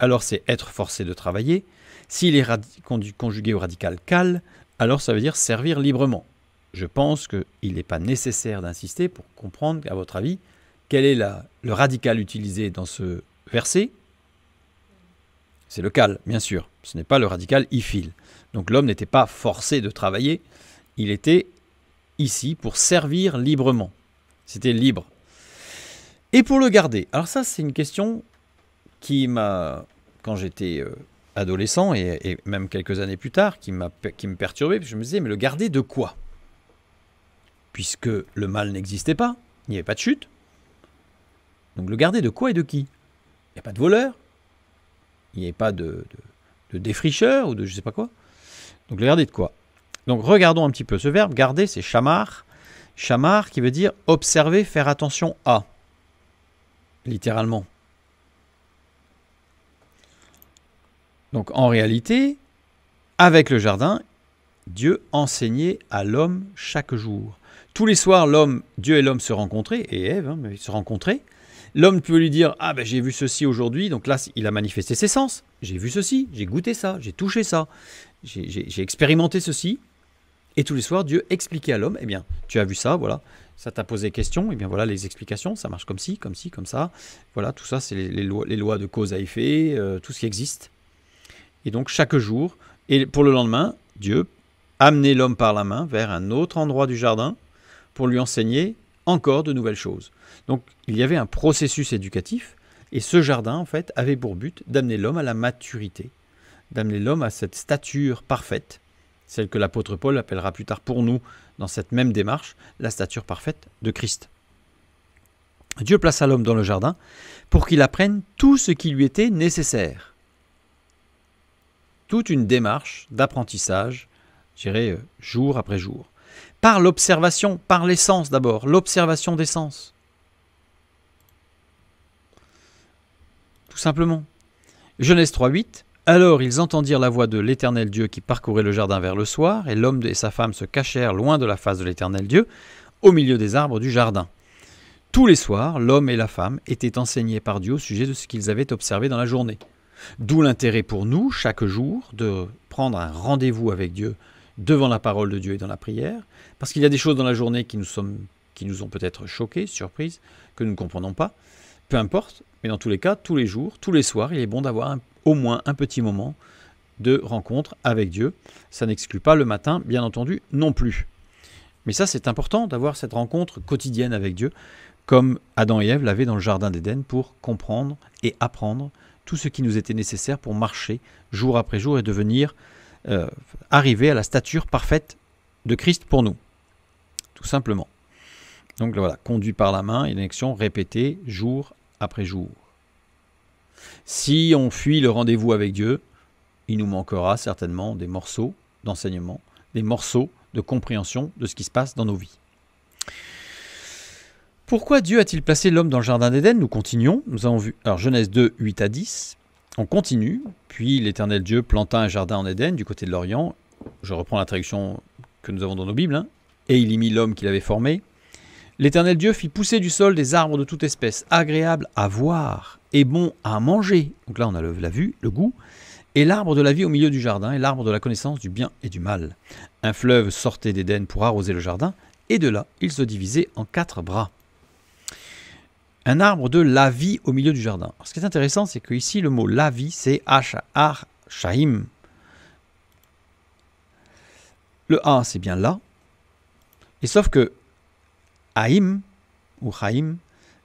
alors c'est être forcé de travailler. S'il est conjugué au radical kal, alors ça veut dire servir librement. Je pense qu'il n'est pas nécessaire d'insister pour comprendre, à votre avis, quel est le radical utilisé dans ce verset. C'est le kal, bien sûr. Ce n'est pas le radical ifil. Donc l'homme n'était pas forcé de travailler. Il était ici pour servir librement. C'était libre. Et pour le garder. Alors ça, c'est une question qui m'a, quand j'étais adolescent et même quelques années plus tard, qui me perturbait. Je me disais, mais le garder de quoi? Puisque le mal n'existait pas, il n'y avait pas de chute. Donc le garder de quoi et de qui? Il n'y a pas de voleur, il n'y avait pas de défricheur ou de je ne sais pas quoi. Donc le garder de quoi? Donc regardons un petit peu ce verbe. Garder, c'est shamar. Shamar qui veut dire observer, faire attention à. Littéralement. Donc en réalité, avec le jardin, Dieu enseignait à l'homme chaque jour. Tous les soirs, Dieu et l'homme se rencontraient, et Ève, ils se rencontraient. L'homme peut lui dire « Ah ben j'ai vu ceci aujourd'hui », donc là il a manifesté ses sens. J'ai vu ceci, j'ai goûté ça, j'ai touché ça, j'ai expérimenté ceci. Et tous les soirs, Dieu expliquait à l'homme « Eh bien, tu as vu ça, voilà, ça t'a posé question, et bien voilà les explications, ça marche comme ci, comme ci, comme ça. Voilà, tout ça c'est les lois de cause à effet, tout ce qui existe. » Et donc chaque jour, et pour le lendemain, Dieu amenait l'homme par la main vers un autre endroit du jardin pour lui enseigner encore de nouvelles choses. Donc il y avait un processus éducatif et ce jardin en fait avait pour but d'amener l'homme à la maturité, d'amener l'homme à cette stature parfaite, celle que l'apôtre Paul appellera plus tard pour nous dans cette même démarche, la stature parfaite de Christ. Dieu plaça l'homme dans le jardin pour qu'il apprenne tout ce qui lui était nécessaire. Toute une démarche d'apprentissage, je dirais jour après jour. Par l'observation, par les sens d'abord, l'observation des sens. tout simplement. Genèse 3:8. Alors ils entendirent la voix de l'Éternel Dieu qui parcourait le jardin vers le soir, et l'homme et sa femme se cachèrent loin de la face de l'Éternel Dieu, au milieu des arbres du jardin. Tous les soirs, l'homme et la femme étaient enseignés par Dieu au sujet de ce qu'ils avaient observé dans la journée. D'où l'intérêt pour nous, chaque jour, de prendre un rendez-vous avec Dieu devant la parole de Dieu et dans la prière, parce qu'il y a des choses dans la journée qui nous ont peut-être choqués, surprises, que nous ne comprenons pas, peu importe, mais dans tous les cas, tous les jours, tous les soirs, il est bon d'avoir au moins un petit moment de rencontre avec Dieu. Ça n'exclut pas le matin, bien entendu, non plus. Mais ça, c'est important d'avoir cette rencontre quotidienne avec Dieu, comme Adam et Ève l'avaient dans le jardin d'Éden, pour comprendre et apprendre tout ce qui nous était nécessaire pour marcher jour après jour et devenir, arriver à la stature parfaite de Christ pour nous. Tout simplement. Donc voilà, conduit par la main, une action répétée jour après jour. Si on fuit le rendez-vous avec Dieu, il nous manquera certainement des morceaux d'enseignement, des morceaux de compréhension de ce qui se passe dans nos vies. Pourquoi Dieu a-t-il placé l'homme dans le jardin d'Éden? Nous continuons. Nous avons vu Genèse 2, 8 à 10. On continue. Puis l'Éternel Dieu planta un jardin en Éden du côté de l'Orient. Je reprends la traduction que nous avons dans nos Bibles. Et il y mit l'homme qu'il avait formé. L'Éternel Dieu fit pousser du sol des arbres de toute espèce, agréables à voir et bons à manger. Donc là, on a la vue, le goût. Et l'arbre de la vie au milieu du jardin, et l'arbre de la connaissance du bien et du mal. Un fleuve sortait d'Éden pour arroser le jardin, et de là, il se divisait en 4 bras. Un arbre de la vie au milieu du jardin. Alors, ce qui est intéressant, c'est que ici, le mot la vie, c'est Ar-Shaim. Le A, c'est bien là. Et sauf que Haïm, ou Chaim,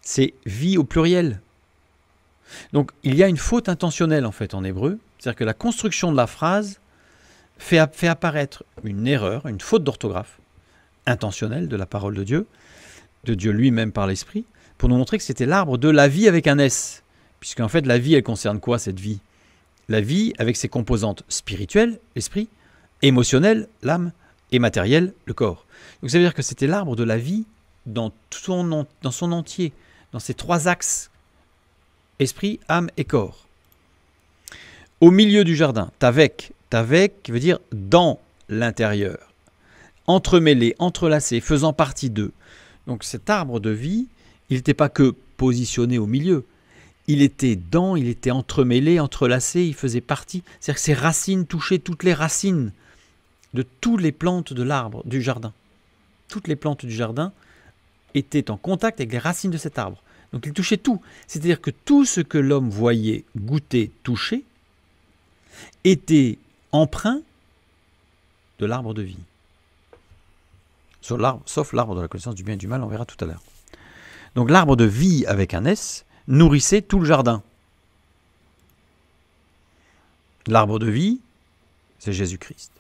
c'est vie au pluriel. Donc, il y a une faute intentionnelle, en fait, en hébreu. C'est-à-dire que la construction de la phrase fait apparaître une erreur, une faute d'orthographe intentionnelle de la parole de Dieu lui-même par l'Esprit, pour nous montrer que c'était l'arbre de la vie avec un S. Puisqu'en fait, la vie, elle concerne quoi, cette vie? La vie avec ses composantes spirituelles, l'esprit, émotionnelles, l'âme, et matérielles, le corps. Donc ça veut dire que c'était l'arbre de la vie dans son entier, dans ces 3 axes, esprit, âme et corps. Au milieu du jardin, tavek qui veut dire dans l'intérieur, entremêlé, entrelacé, faisant partie d'eux. Donc cet arbre de vie, il n'était pas que positionné au milieu, il était entremêlé, entrelacé, il faisait partie, c'est-à-dire que ses racines touchaient toutes les racines de toutes les plantes de l'arbre, du jardin. Toutes les plantes du jardin étaient en contact avec les racines de cet arbre. Donc il touchait tout, c'est-à-dire que tout ce que l'homme voyait, goûtait, touchait, était empreint de l'arbre de vie. Sauf l'arbre de la connaissance du bien et du mal, on verra tout à l'heure. Donc l'arbre de vie avec un S nourrissait tout le jardin. L'arbre de vie, c'est Jésus-Christ.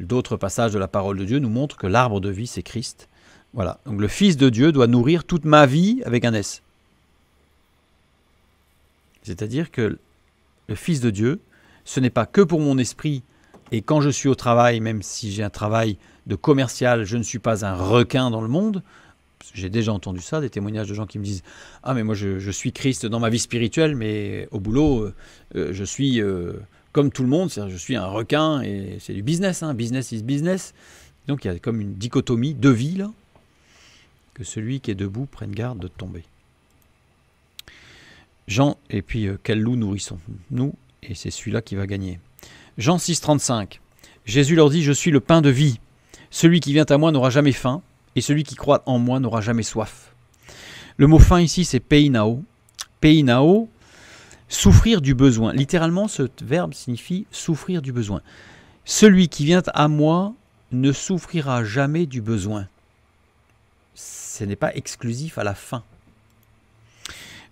D'autres passages de la parole de Dieu nous montrent que l'arbre de vie, c'est Christ. Voilà. Donc le Fils de Dieu doit nourrir toute ma vie avec un S. C'est-à-dire que le Fils de Dieu, ce n'est pas que pour mon esprit, et quand je suis au travail, même si j'ai un travail de commercial, je ne suis pas un requin dans le monde. J'ai déjà entendu ça, des témoignages de gens qui me disent « Ah, mais moi je suis Christ dans ma vie spirituelle, mais au boulot, je suis comme tout le monde, c'est-à-dire je suis un requin, et c'est du business, hein, business is business. » Donc il y a comme une dichotomie de vie, là, que celui qui est debout prenne garde de tomber. Jean, et puis quel loup nourrissons-nous? Et c'est celui-là qui va gagner. Jean 6, 35. Jésus leur dit « Je suis le pain de vie. Celui qui vient à moi n'aura jamais faim, et celui qui croit en moi n'aura jamais soif. » Le mot faim ici, c'est peinao. Peinao, souffrir du besoin. Littéralement, ce verbe signifie souffrir du besoin. Celui qui vient à moi ne souffrira jamais du besoin. Ce n'est pas exclusif à la faim.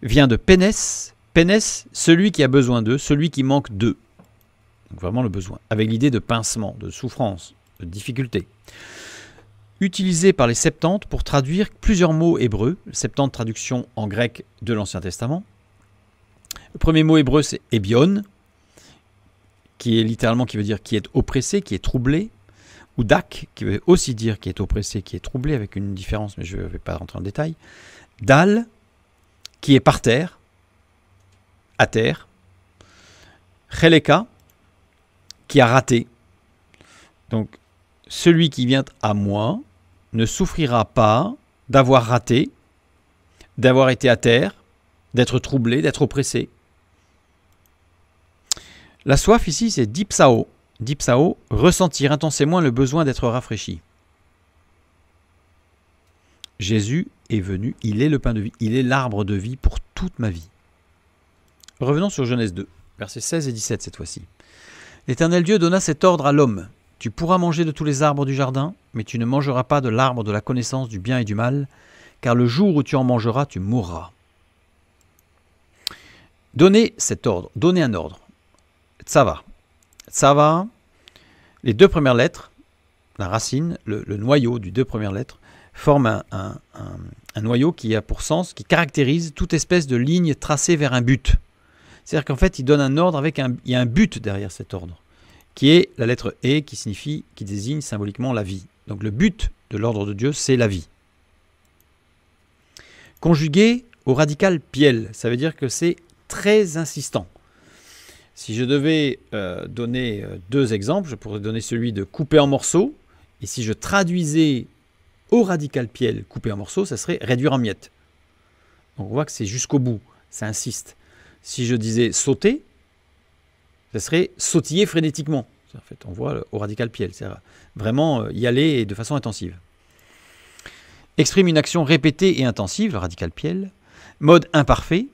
Vient de pénès. Pénès, celui qui a besoin d'eux, celui qui manque d'eux. Donc vraiment le besoin, avec l'idée de pincement, de souffrance, de difficulté. Utilisé par les Septante pour traduire plusieurs mots hébreux, Septante traduction en grec de l'Ancien Testament. Le premier mot hébreu c'est ébion, qui est littéralement qui veut dire qui est oppressé, qui est troublé, ou dak, qui veut aussi dire qui est oppressé, qui est troublé, avec une différence, mais je ne vais pas rentrer en détail. Dal, qui est par terre, à terre. Cheleka, qui a raté. Donc, celui qui vient à moi ne souffrira pas d'avoir raté, d'avoir été à terre, d'être troublé, d'être oppressé. La soif ici, c'est dipsao. Dipsao, ressentir intensément le besoin d'être rafraîchi. Jésus est venu, il est le pain de vie, il est l'arbre de vie pour toute ma vie. Revenons sur Genèse 2, versets 16 et 17 cette fois-ci. L'Éternel Dieu donna cet ordre à l'homme. Tu pourras manger de tous les arbres du jardin, mais tu ne mangeras pas de l'arbre de la connaissance du bien et du mal, car le jour où tu en mangeras, tu mourras. Donnez cet ordre, donnez un ordre. Tsava. Tsava, les deux premières lettres, la racine, le noyau du deux premières lettres, forme un noyau qui a pour sens, qui caractérise toute espèce de ligne tracée vers un but. C'est-à-dire qu'en fait, il donne un ordre avec il y a un but derrière cet ordre, qui est la lettre E qui désigne symboliquement la vie. Donc le but de l'ordre de Dieu, c'est la vie. Conjugué au radical piel, ça veut dire que c'est très insistant. Si je devais donner deux exemples, je pourrais donner celui de couper en morceaux, et si je traduisais au radical piel couper en morceaux, ça serait réduire en miettes. Donc on voit que c'est jusqu'au bout, ça insiste. Si je disais sauter, ça serait sautiller frénétiquement. En fait, on voit au radical piel, c'est vraiment y aller de façon intensive. Exprime une action répétée et intensive, le radical piel. Mode imparfait,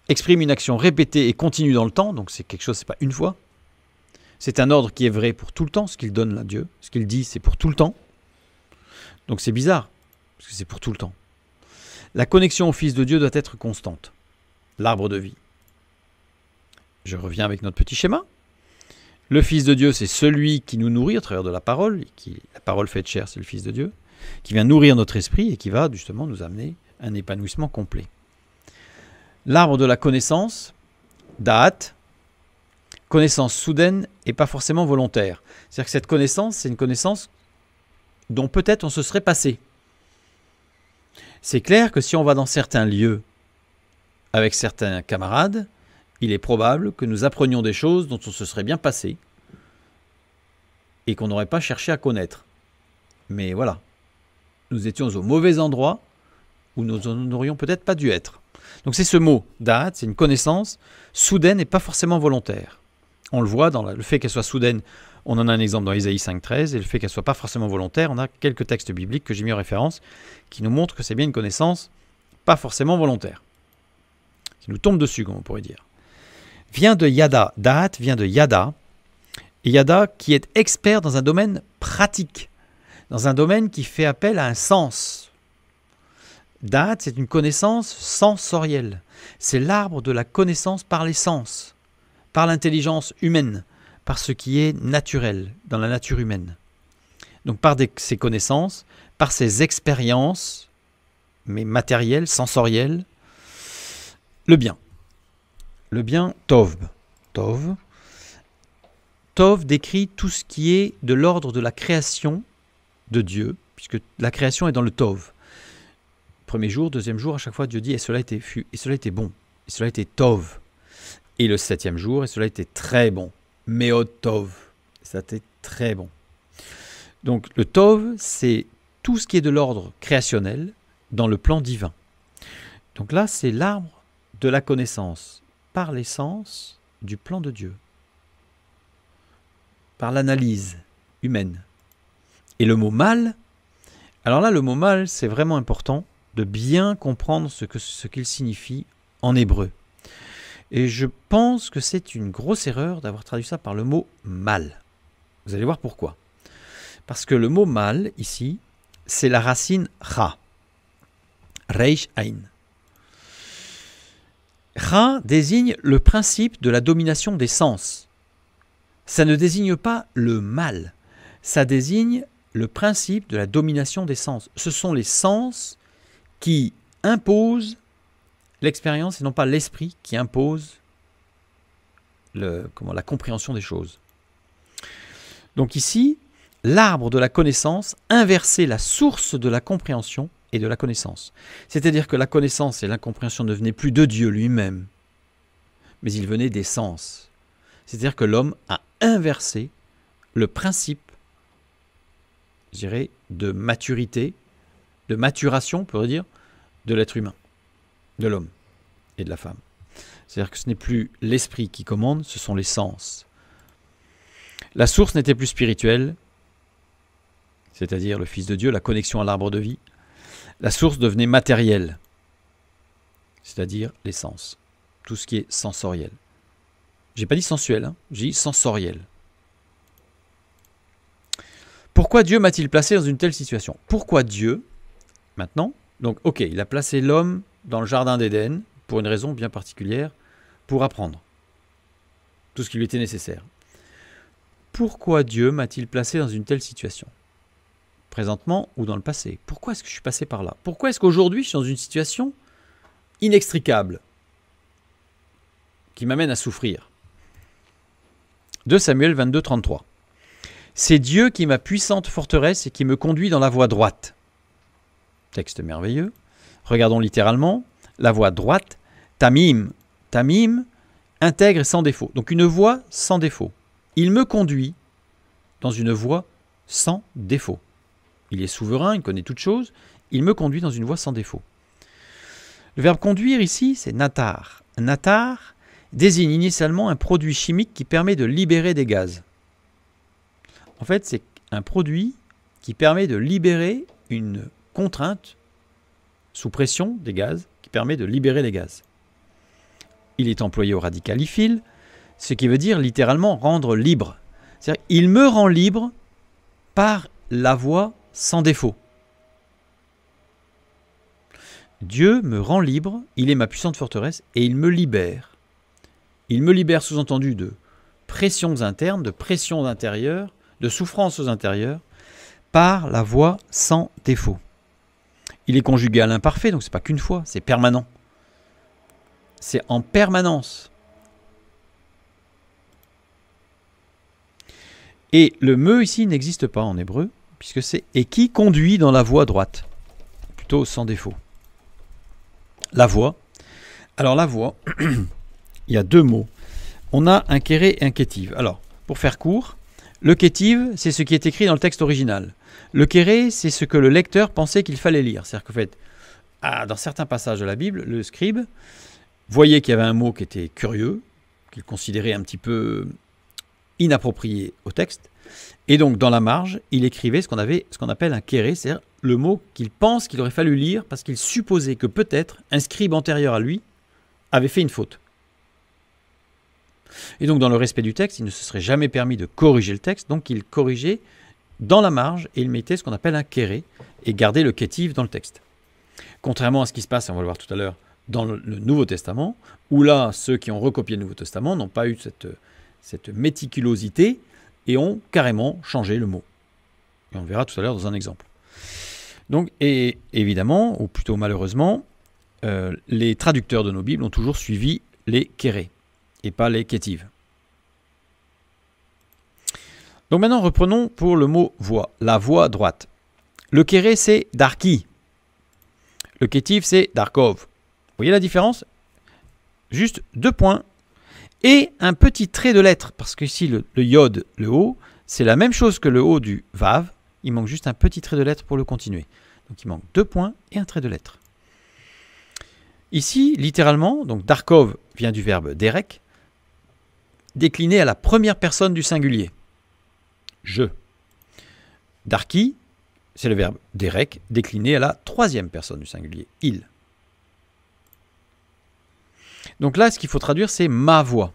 exprime une action répétée et continue dans le temps, donc c'est quelque chose, c'est pas une fois. C'est un ordre qui est vrai pour tout le temps, ce qu'il donne à Dieu. Ce qu'il dit, c'est pour tout le temps. Donc c'est bizarre, parce que c'est pour tout le temps. La connexion au Fils de Dieu doit être constante. L'arbre de vie. Je reviens avec notre petit schéma. Le Fils de Dieu, c'est celui qui nous nourrit à travers de la parole. La parole faite chair, c'est le Fils de Dieu, qui vient nourrir notre esprit et qui va justement nous amener un épanouissement complet. L'arbre de la connaissance, da'at, connaissance soudaine et pas forcément volontaire. C'est-à-dire que cette connaissance, c'est une connaissance dont peut-être on se serait passé. C'est clair que si on va dans certains lieux avec certains camarades, il est probable que nous apprenions des choses dont on se serait bien passé et qu'on n'aurait pas cherché à connaître. Mais voilà, nous étions au mauvais endroit où nous n'aurions peut-être pas dû être. Donc c'est ce mot, da'at, c'est une connaissance soudaine et pas forcément volontaire. On le voit dans le fait qu'elle soit soudaine, on en a un exemple dans Isaïe 5.13, et le fait qu'elle ne soit pas forcément volontaire, on a quelques textes bibliques que j'ai mis en référence qui nous montrent que c'est bien une connaissance pas forcément volontaire. Qui nous tombe dessus, comme on pourrait dire. Vient de Yada, da'at vient de Yada, et Yada qui est expert dans un domaine pratique, dans un domaine qui fait appel à un sens. Da'at, c'est une connaissance sensorielle. C'est l'arbre de la connaissance par les sens, par l'intelligence humaine, par ce qui est naturel dans la nature humaine. Donc par ses connaissances, par ses expériences, mais matérielles, sensorielles, le bien. Le bien, Tov. Tov. Tov décrit tout ce qui est de l'ordre de la création de Dieu, puisque la création est dans le Tov. Premier jour, deuxième jour, à chaque fois Dieu dit « et cela était bon, et cela était Tov ». Et le septième jour, et cela était très bon. Meod Tov. Ça était très bon. Donc le Tov, c'est tout ce qui est de l'ordre créationnel dans le plan divin. Donc là, c'est l'arbre de la connaissance par l'essence du plan de Dieu. Par l'analyse humaine. Et le mot mal, alors là, le mot mal, c'est vraiment important de bien comprendre ce qu'il signifie en hébreu. Et je pense que c'est une grosse erreur d'avoir traduit ça par le mot mal. Vous allez voir pourquoi. Parce que le mot mal, ici, c'est la racine ra. Reish Ain. Ra désigne le principe de la domination des sens. Ça ne désigne pas le mal. Ça désigne le principe de la domination des sens. Ce sont les sens qui imposent l'expérience et non pas l'esprit qui impose la compréhension des choses. Donc ici, l'arbre de la connaissance inversait la source de la compréhension et de la connaissance. C'est-à-dire que la connaissance et la compréhension ne venaient plus de Dieu lui-même, mais il venait des sens. C'est-à-dire que l'homme a inversé le principe, je dirais, de maturité, de maturation, on pourrait dire, de l'être humain, de l'homme et de la femme. C'est-à-dire que ce n'est plus l'esprit qui commande, ce sont les sens. La source n'était plus spirituelle, c'est-à-dire le Fils de Dieu, la connexion à l'arbre de vie. La source devenait matérielle, c'est-à-dire les sens, tout ce qui est sensoriel. J'ai pas dit sensuel, hein, j'ai dit sensoriel. Pourquoi Dieu m'a-t-il placé dans une telle situation? Pourquoi Dieu, maintenant, donc ok, il a placé l'homme dans le jardin d'Éden pour une raison bien particulière, pour apprendre tout ce qui lui était nécessaire. Pourquoi Dieu m'a-t-il placé dans une telle situation? Présentement ou dans le passé? Pourquoi est-ce que je suis passé par là? Pourquoi est-ce qu'aujourd'hui je suis dans une situation inextricable qui m'amène à souffrir? 2 Samuel 22, 33. C'est Dieu qui est ma puissante forteresse et qui me conduit dans la voie droite. Texte merveilleux. Regardons littéralement. La voie droite, tamim. Tamim, intègre et sans défaut. Donc une voie sans défaut. Il me conduit dans une voie sans défaut. Il est souverain, il connaît toutes choses. Il me conduit dans une voie sans défaut. Le verbe conduire ici, c'est natar. Natar désigne initialement un produit chimique qui permet de libérer des gaz. En fait, c'est un produit qui permet de libérer une contrainte sous pression des gaz, qui permet de libérer les gaz. Il est employé au radicalifile, ce qui veut dire littéralement rendre libre. C'est-à-dire, il me rend libre par la voie sans défaut. Dieu me rend libre, il est ma puissante forteresse, et il me libère. Il me libère sous-entendu de pressions internes, de pressions intérieures, de souffrances intérieures, par la voie sans défaut. Il est conjugué à l'imparfait, donc ce n'est pas qu'une fois, c'est permanent. C'est en permanence. Et le me ici n'existe pas en hébreu, puisque c'est « et qui conduit dans la voie droite », plutôt sans défaut. La voie. Alors la voie, il y a deux mots. On a un kéré et un kétiv. Alors, pour faire court, le kétiv, c'est ce qui est écrit dans le texte original. Le kéré, c'est ce que le lecteur pensait qu'il fallait lire. C'est-à-dire qu'en fait, dans certains passages de la Bible, le scribe voyait qu'il y avait un mot qui était curieux, qu'il considérait un petit peu inapproprié au texte. Et donc, dans la marge, il écrivait ce qu'on appelle un kéré, c'est-à-dire le mot qu'il pense qu'il aurait fallu lire parce qu'il supposait que peut-être un scribe antérieur à lui avait fait une faute. Et donc, dans le respect du texte, il ne se serait jamais permis de corriger le texte, donc il corrigeait dans la marge et il mettait ce qu'on appelle un kéré et gardait le kétiv dans le texte. Contrairement à ce qui se passe, et on va le voir tout à l'heure, dans le Nouveau Testament, où là, ceux qui ont recopié le Nouveau Testament n'ont pas eu cette méticulosité et ont carrément changé le mot. Et on le verra tout à l'heure dans un exemple. Donc, et évidemment, ou plutôt malheureusement, les traducteurs de nos Bibles ont toujours suivi les kérés et pas les kétives. Donc maintenant, reprenons pour le mot voie, la voie droite. Le kéré, c'est darki. Le kétiv, c'est darkov. Vous voyez la différence? Juste 2 points et un petit trait de lettre, parce que ici, le yod, le haut, c'est la même chose que le haut du vav. Il manque juste un petit trait de lettre pour le continuer. Donc il manque 2 points et un trait de lettre. Ici, littéralement, donc darkov vient du verbe derek, décliné à la première personne du singulier. Je. Darki, c'est le verbe derek, décliné à la 3e personne du singulier. Il. Donc là, ce qu'il faut traduire, c'est ma voix.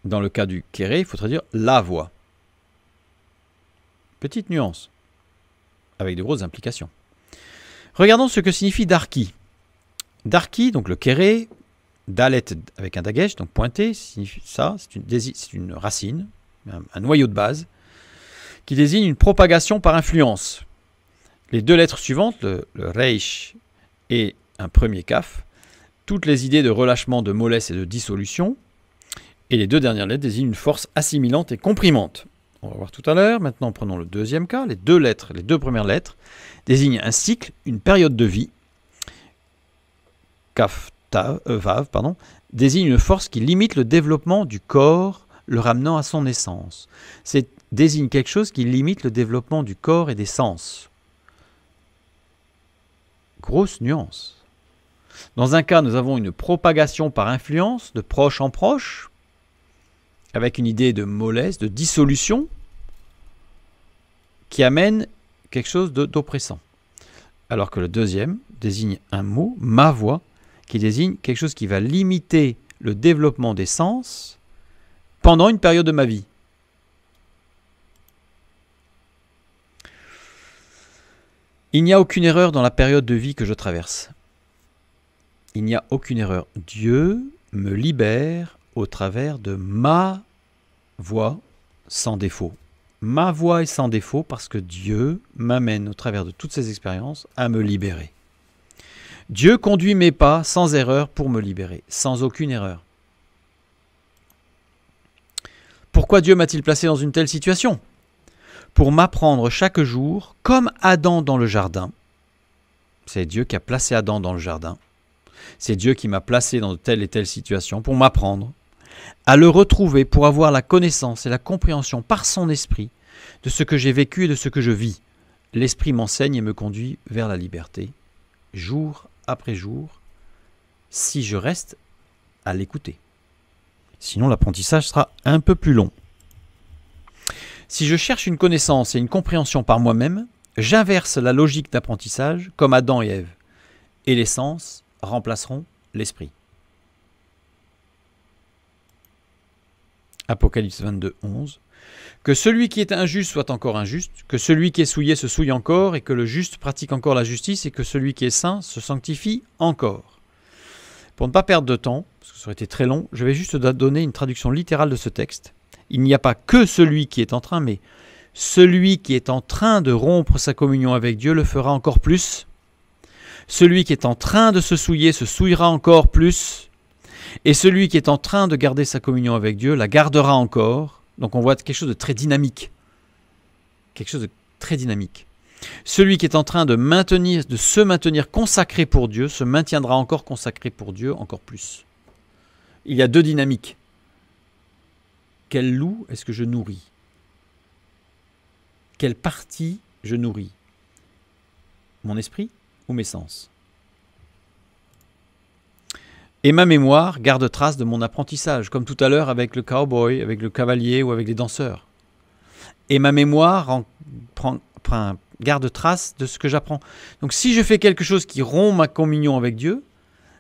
Dans le cas du kéré, il faut traduire la voix. Petite nuance, avec de grosses implications. Regardons ce que signifie darki. Darki, donc le kéré, dalet avec un dagesh, donc pointé, signifie ça, c'est une racine, un noyau de base, qui désigne une propagation par influence. Les 2 lettres suivantes, le reish et un premier kaf, toutes les idées de relâchement, de mollesse et de dissolution, et les 2 dernières lettres désignent une force assimilante et comprimante. On va voir tout à l'heure. Maintenant, prenons le deuxième cas. Les 2 premières lettres désignent un cycle, une période de vie, kaf, vav, désigne une force qui limite le développement du corps, le ramenant à son essence. C'est désigne quelque chose qui limite le développement du corps et des sens. Grosse nuance. Dans un cas, nous avons une propagation par influence, de proche en proche, avec une idée de mollesse, de dissolution, qui amène quelque chose d'oppressant. Alors que le deuxième désigne un mot, ma voix, qui désigne quelque chose qui va limiter le développement des sens pendant une période de ma vie. Il n'y a aucune erreur dans la période de vie que je traverse. Il n'y a aucune erreur. Dieu me libère au travers de ma voix sans défaut. Ma voix est sans défaut parce que Dieu m'amène au travers de toutes ces expériences à me libérer. Dieu conduit mes pas sans erreur pour me libérer, sans aucune erreur. Pourquoi Dieu m'a-t-il placé dans une telle situation ? Pour m'apprendre chaque jour, comme Adam dans le jardin. C'est Dieu qui a placé Adam dans le jardin. C'est Dieu qui m'a placé dans telle et telle situation pour m'apprendre à le retrouver, pour avoir la connaissance et la compréhension par son esprit de ce que j'ai vécu et de ce que je vis. L'esprit m'enseigne et me conduit vers la liberté, jour après jour, si je reste à l'écouter. Sinon, l'apprentissage sera un peu plus long. Si je cherche une connaissance et une compréhension par moi-même, j'inverse la logique d'apprentissage comme Adam et Ève, et les sens remplaceront l'esprit. Apocalypse 22, 11. Que celui qui est injuste soit encore injuste, que celui qui est souillé se souille encore, et que le juste pratique encore la justice, et que celui qui est saint se sanctifie encore. Pour ne pas perdre de temps, parce que ça aurait été très long, je vais juste donner une traduction littérale de ce texte. Il n'y a pas que celui qui est en train, mais celui qui est en train de rompre sa communion avec Dieu le fera encore plus. Celui qui est en train de se souillera encore plus. Et celui qui est en train de garder sa communion avec Dieu la gardera encore. Donc on voit quelque chose de très dynamique. Quelque chose de très dynamique. Celui qui est en train de se maintenir consacré pour Dieu se maintiendra encore consacré pour Dieu encore plus. Il y a deux dynamiques. Quel loup est-ce que je nourris? Quelle partie je nourris? Mon esprit ou mes sens? Et ma mémoire garde trace de mon apprentissage, comme tout à l'heure avec le cowboy, avec le cavalier ou avec les danseurs. Et ma mémoire garde trace de ce que j'apprends. Donc si je fais quelque chose qui rompt ma communion avec Dieu,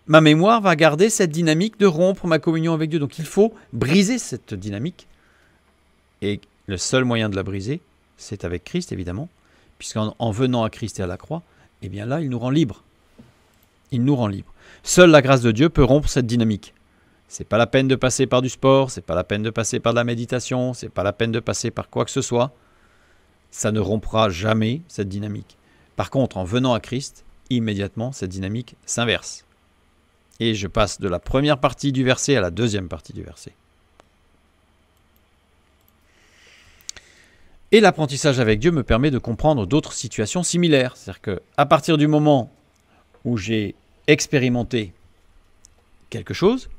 ma mémoire va garder cette dynamique de rompre ma communion avec Dieu. Donc il faut briser cette dynamique. Et le seul moyen de la briser, c'est avec Christ évidemment, puisqu'en venant à Christ et à la croix, eh bien là, il nous rend libres. Il nous rend libres. Seule la grâce de Dieu peut rompre cette dynamique. C'est pas la peine de passer par du sport, c'est pas la peine de passer par de la méditation, c'est pas la peine de passer par quoi que ce soit. Ça ne rompra jamais cette dynamique. Par contre, en venant à Christ, immédiatement, cette dynamique s'inverse. Et je passe de la première partie du verset à la deuxième partie du verset. Et l'apprentissage avec Dieu me permet de comprendre d'autres situations similaires. C'est-à-dire qu'à partir du moment où j'ai expérimenté quelque chose,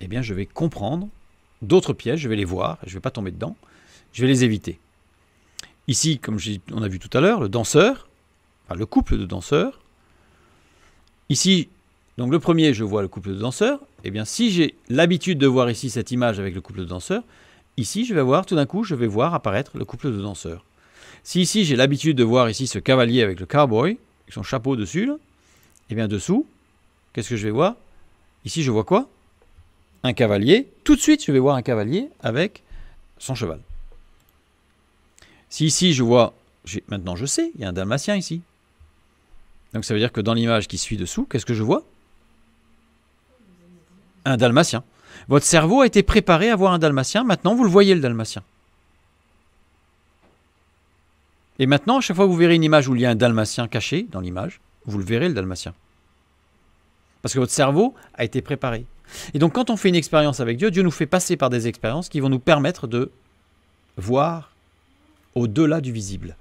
eh bien je vais comprendre d'autres pièges, je vais les voir, je ne vais pas tomber dedans, je vais les éviter. Ici, comme on a vu tout à l'heure, le danseur, enfin le couple de danseurs. Ici, donc le premier, je vois le couple de danseurs. Eh bien, si j'ai l'habitude de voir ici cette image avec le couple de danseurs, ici, je vais voir, tout d'un coup, je vais voir apparaître le couple de danseurs. Si ici, j'ai l'habitude de voir ici ce cavalier avec le cowboy, avec son chapeau dessus, là, eh bien, dessous, qu'est-ce que je vais voir? Ici, je vois quoi? Un cavalier. Tout de suite, je vais voir un cavalier avec son cheval. Si ici, je vois, maintenant je sais, il y a un dalmatien ici. Donc ça veut dire que dans l'image qui suit dessous, qu'est-ce que je vois? Un dalmatien. Votre cerveau a été préparé à voir un dalmatien, maintenant vous le voyez le dalmatien. Et maintenant, à chaque fois que vous verrez une image où il y a un dalmatien caché dans l'image, vous le verrez le dalmatien. Parce que votre cerveau a été préparé. Et donc quand on fait une expérience avec Dieu, Dieu nous fait passer par des expériences qui vont nous permettre de voir au-delà du visible.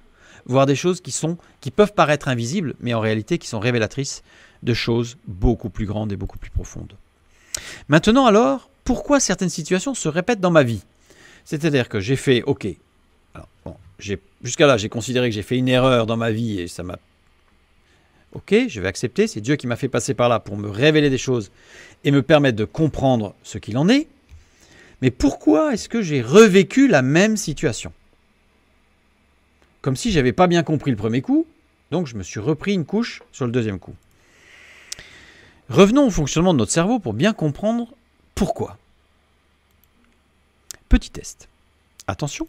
Voir des choses qui peuvent paraître invisibles, mais en réalité qui sont révélatrices de choses beaucoup plus grandes et beaucoup plus profondes. Maintenant alors, pourquoi certaines situations se répètent dans ma vie? C'est-à-dire que j'ai fait, ok, alors, bon, jusqu'à là j'ai considéré que j'ai fait une erreur dans ma vie et ça m'a... Ok, je vais accepter, c'est Dieu qui m'a fait passer par là pour me révéler des choses et me permettre de comprendre ce qu'il en est. Mais pourquoi est-ce que j'ai revécu la même situation? Comme si je n'avais pas bien compris le premier coup, donc je me suis repris une couche sur le deuxième coup. Revenons au fonctionnement de notre cerveau pour bien comprendre pourquoi. Petit test. Attention.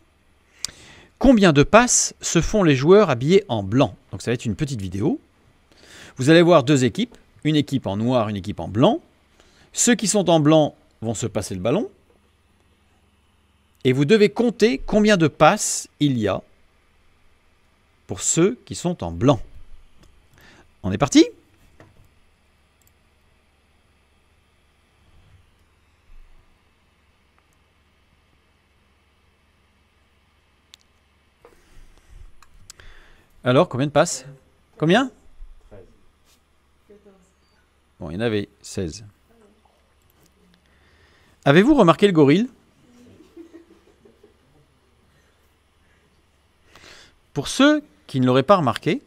Combien de passes se font les joueurs habillés en blanc? Donc ça va être une petite vidéo. Vous allez voir deux équipes, une équipe en noir, une équipe en blanc. Ceux qui sont en blanc vont se passer le ballon. Et vous devez compter combien de passes il y a pour ceux qui sont en blanc. On est parti ? Alors, combien de passes? Combien? 13. Bon, il y en avait 16. Avez-vous remarqué le gorille? Pour ceux qui ne l'auraient pas remarqué,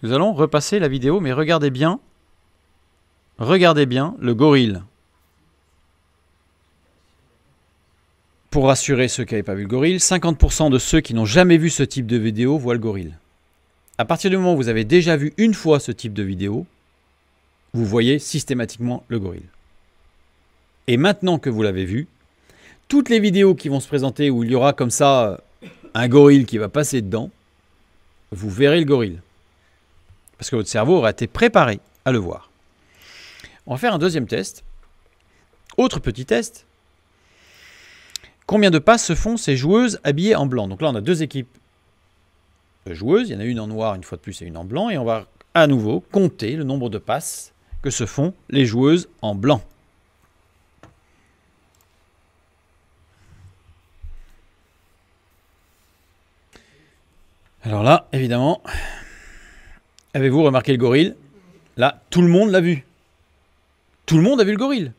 nous allons repasser la vidéo, mais regardez bien le gorille. Pour rassurer ceux qui n'avaient pas vu le gorille, 50% de ceux qui n'ont jamais vu ce type de vidéo voient le gorille. À partir du moment où vous avez déjà vu une fois ce type de vidéo, vous voyez systématiquement le gorille. Et maintenant que vous l'avez vu, toutes les vidéos qui vont se présenter où il y aura comme ça un gorille qui va passer dedans, vous verrez le gorille. Parce que votre cerveau aura été préparé à le voir. On va faire un deuxième test. Autre petit test. Combien de passes se font ces joueuses habillées en blanc? Donc là, on a deux équipes de joueuses. Il y en a une en noir, une fois de plus, et une en blanc. Et on va à nouveau compter le nombre de passes que se font les joueuses en blanc. Alors là, évidemment, avez-vous remarqué le gorille? Là, tout le monde l'a vu. Tout le monde a vu le gorille.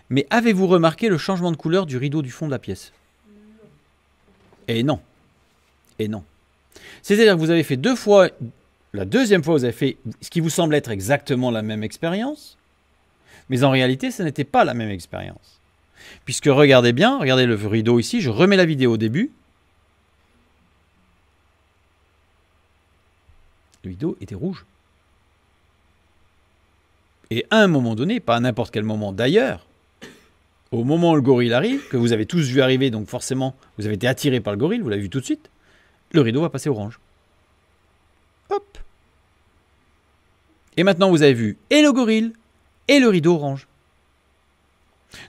Mais avez-vous remarqué le changement de couleur du rideau du fond de la pièce? Et non. Et non. C'est-à-dire que vous avez fait deux fois, la deuxième fois vous avez fait ce qui vous semble être exactement la même expérience, mais en réalité ce n'était pas la même expérience. Puisque regardez bien, regardez le rideau ici, je remets la vidéo au début. Le rideau était rouge. Et à un moment donné, pas à n'importe quel moment d'ailleurs, au moment où le gorille arrive, que vous avez tous vu arriver, donc forcément, vous avez été attiré par le gorille, vous l'avez vu tout de suite, le rideau va passer orange. Hop. Et maintenant, vous avez vu et le gorille et le rideau orange.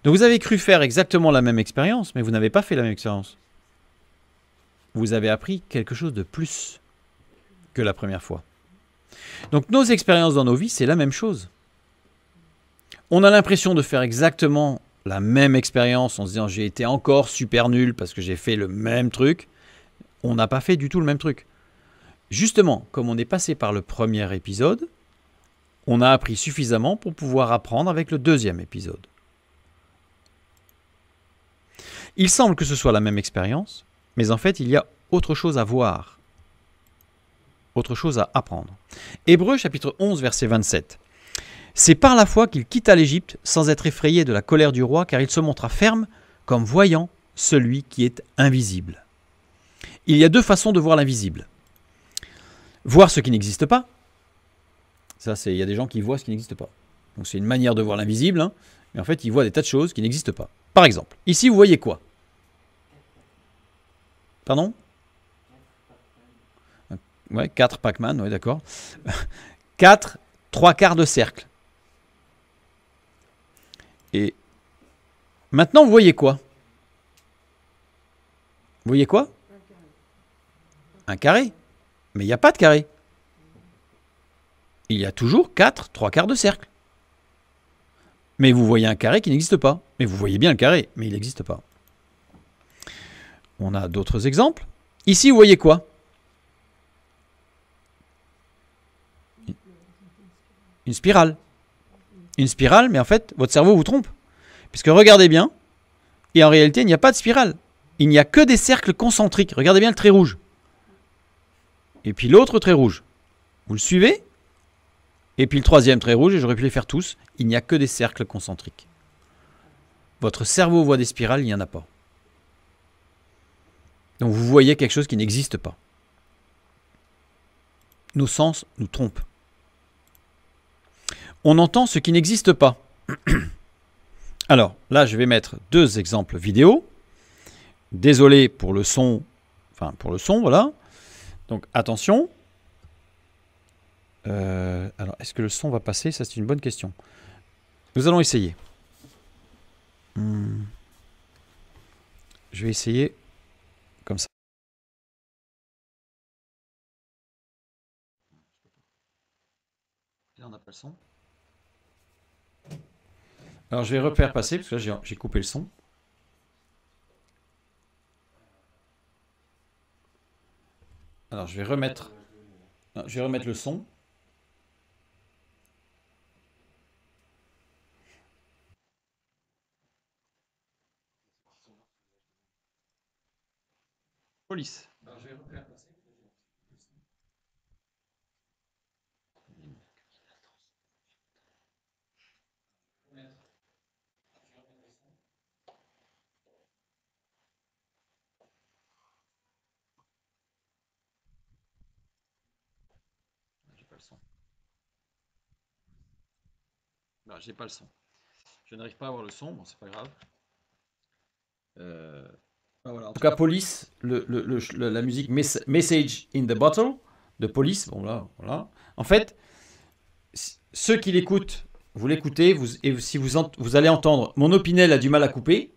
Donc vous avez cru faire exactement la même expérience, mais vous n'avez pas fait la même expérience. Vous avez appris quelque chose de plus que la première fois. Donc nos expériences dans nos vies, c'est la même chose. On a l'impression de faire exactement la même expérience en se disant j'ai été encore super nul parce que j'ai fait le même truc. On n'a pas fait du tout le même truc. Justement, comme on est passé par le premier épisode, on a appris suffisamment pour pouvoir apprendre avec le deuxième épisode. Il semble que ce soit la même expérience, mais en fait il y a autre chose à voir, autre chose à apprendre. Hébreux chapitre 11 verset 27. C'est par la foi qu'il quitta l'Égypte sans être effrayé de la colère du roi, car il se montra ferme comme voyant celui qui est invisible. Il y a deux façons de voir l'invisible. Voir ce qui n'existe pas. Ça, il y a des gens qui voient ce qui n'existe pas. Donc c'est une manière de voir l'invisible, hein, mais en fait, ils voient des tas de choses qui n'existent pas. Par exemple, ici, vous voyez quoi? Pardon? Ouais, 4 Pac-Man, ouais, d'accord. 4, 3/4 de cercle. Et maintenant, vous voyez quoi? Vous voyez quoi? Un carré. Mais il n'y a pas de carré. Il y a toujours 4, 3/4 de cercle. Mais vous voyez un carré qui n'existe pas. Mais vous voyez bien le carré, mais il n'existe pas. On a d'autres exemples. Ici, vous voyez quoi? Une spirale. une spirale, mais en fait, votre cerveau vous trompe. Puisque regardez bien, et en réalité, il n'y a pas de spirale. Il n'y a que des cercles concentriques. Regardez bien le trait rouge. Et puis l'autre trait rouge. Vous le suivez? Et puis le troisième trait rouge, et j'aurais pu les faire tous. Il n'y a que des cercles concentriques. Votre cerveau voit des spirales, il n'y en a pas. Donc vous voyez quelque chose qui n'existe pas. Nos sens nous trompent. On entend ce qui n'existe pas. Alors, là, je vais mettre 2 exemples vidéo. Désolé pour le son. Enfin, pour le son, voilà. Donc, attention. Alors, est-ce que le son va passer? Ça, c'est une bonne question. Nous allons essayer. Je vais essayer comme ça. Là, on n'a pas le son. Alors, je vais refaire passer, parce que là, j'ai coupé le son. Alors, je vais remettre le son. Police. Alors, je vais refaire passer. J'ai pas le son. Non, j'ai pas le son. Je n'arrive pas à avoir le son, bon, c'est pas grave. Voilà. En tout cas, Police, la musique Message in the Bottle de Police, bon là, voilà. En fait, ceux qui l'écoutent, vous l'écoutez, et si vous allez entendre mon Opinel a du mal à couper,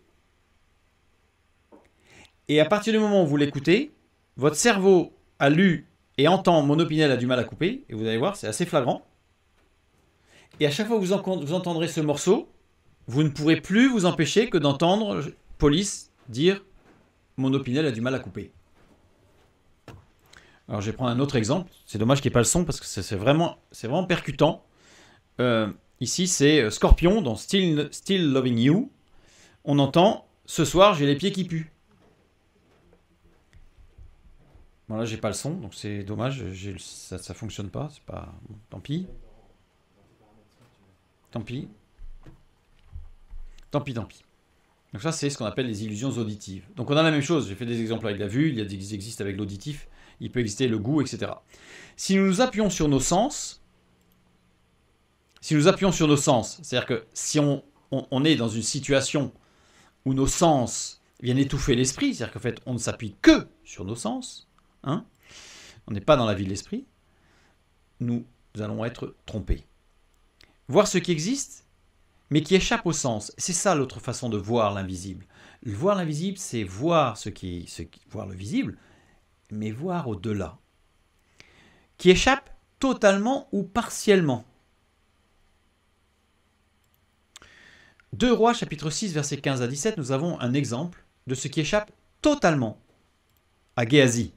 et à partir du moment où vous l'écoutez, votre cerveau a lu et entend mon Opinel a du mal à couper, et vous allez voir, c'est assez flagrant. Et à chaque fois que vous entendrez ce morceau, vous ne pourrez plus vous empêcher que d'entendre Police dire mon Opinel a du mal à couper. Alors je vais prendre un autre exemple. C'est dommage qu'il n'y ait pas le son parce que c'est vraiment percutant. Ici c'est Scorpion dans Still Loving You. On entend ce soir j'ai les pieds qui puent. Bon là j'ai pas le son donc c'est dommage. Ça fonctionne pas. C'est pas. Bon, tant pis. Tant pis. Tant pis, tant pis. Donc ça, c'est ce qu'on appelle les illusions auditives. Donc on a la même chose. J'ai fait des exemples avec la vue, il y a des existent avec l'auditif, il peut exister le goût, etc. Si nous nous appuyons sur nos sens, c'est-à-dire que si on est dans une situation où nos sens viennent étouffer l'esprit, c'est-à-dire qu'en fait, on ne s'appuie que sur nos sens, hein, on n'est pas dans la vie de l'esprit, nous allons être trompés. Voir ce qui existe, mais qui échappe au sens. C'est ça l'autre façon de voir l'invisible. Voir l'invisible, c'est voir voir le visible, mais voir au-delà. Qui échappe totalement ou partiellement. 2 Rois, chapitre 6, versets 15 à 17, nous avons un exemple de ce qui échappe totalement à Géasi.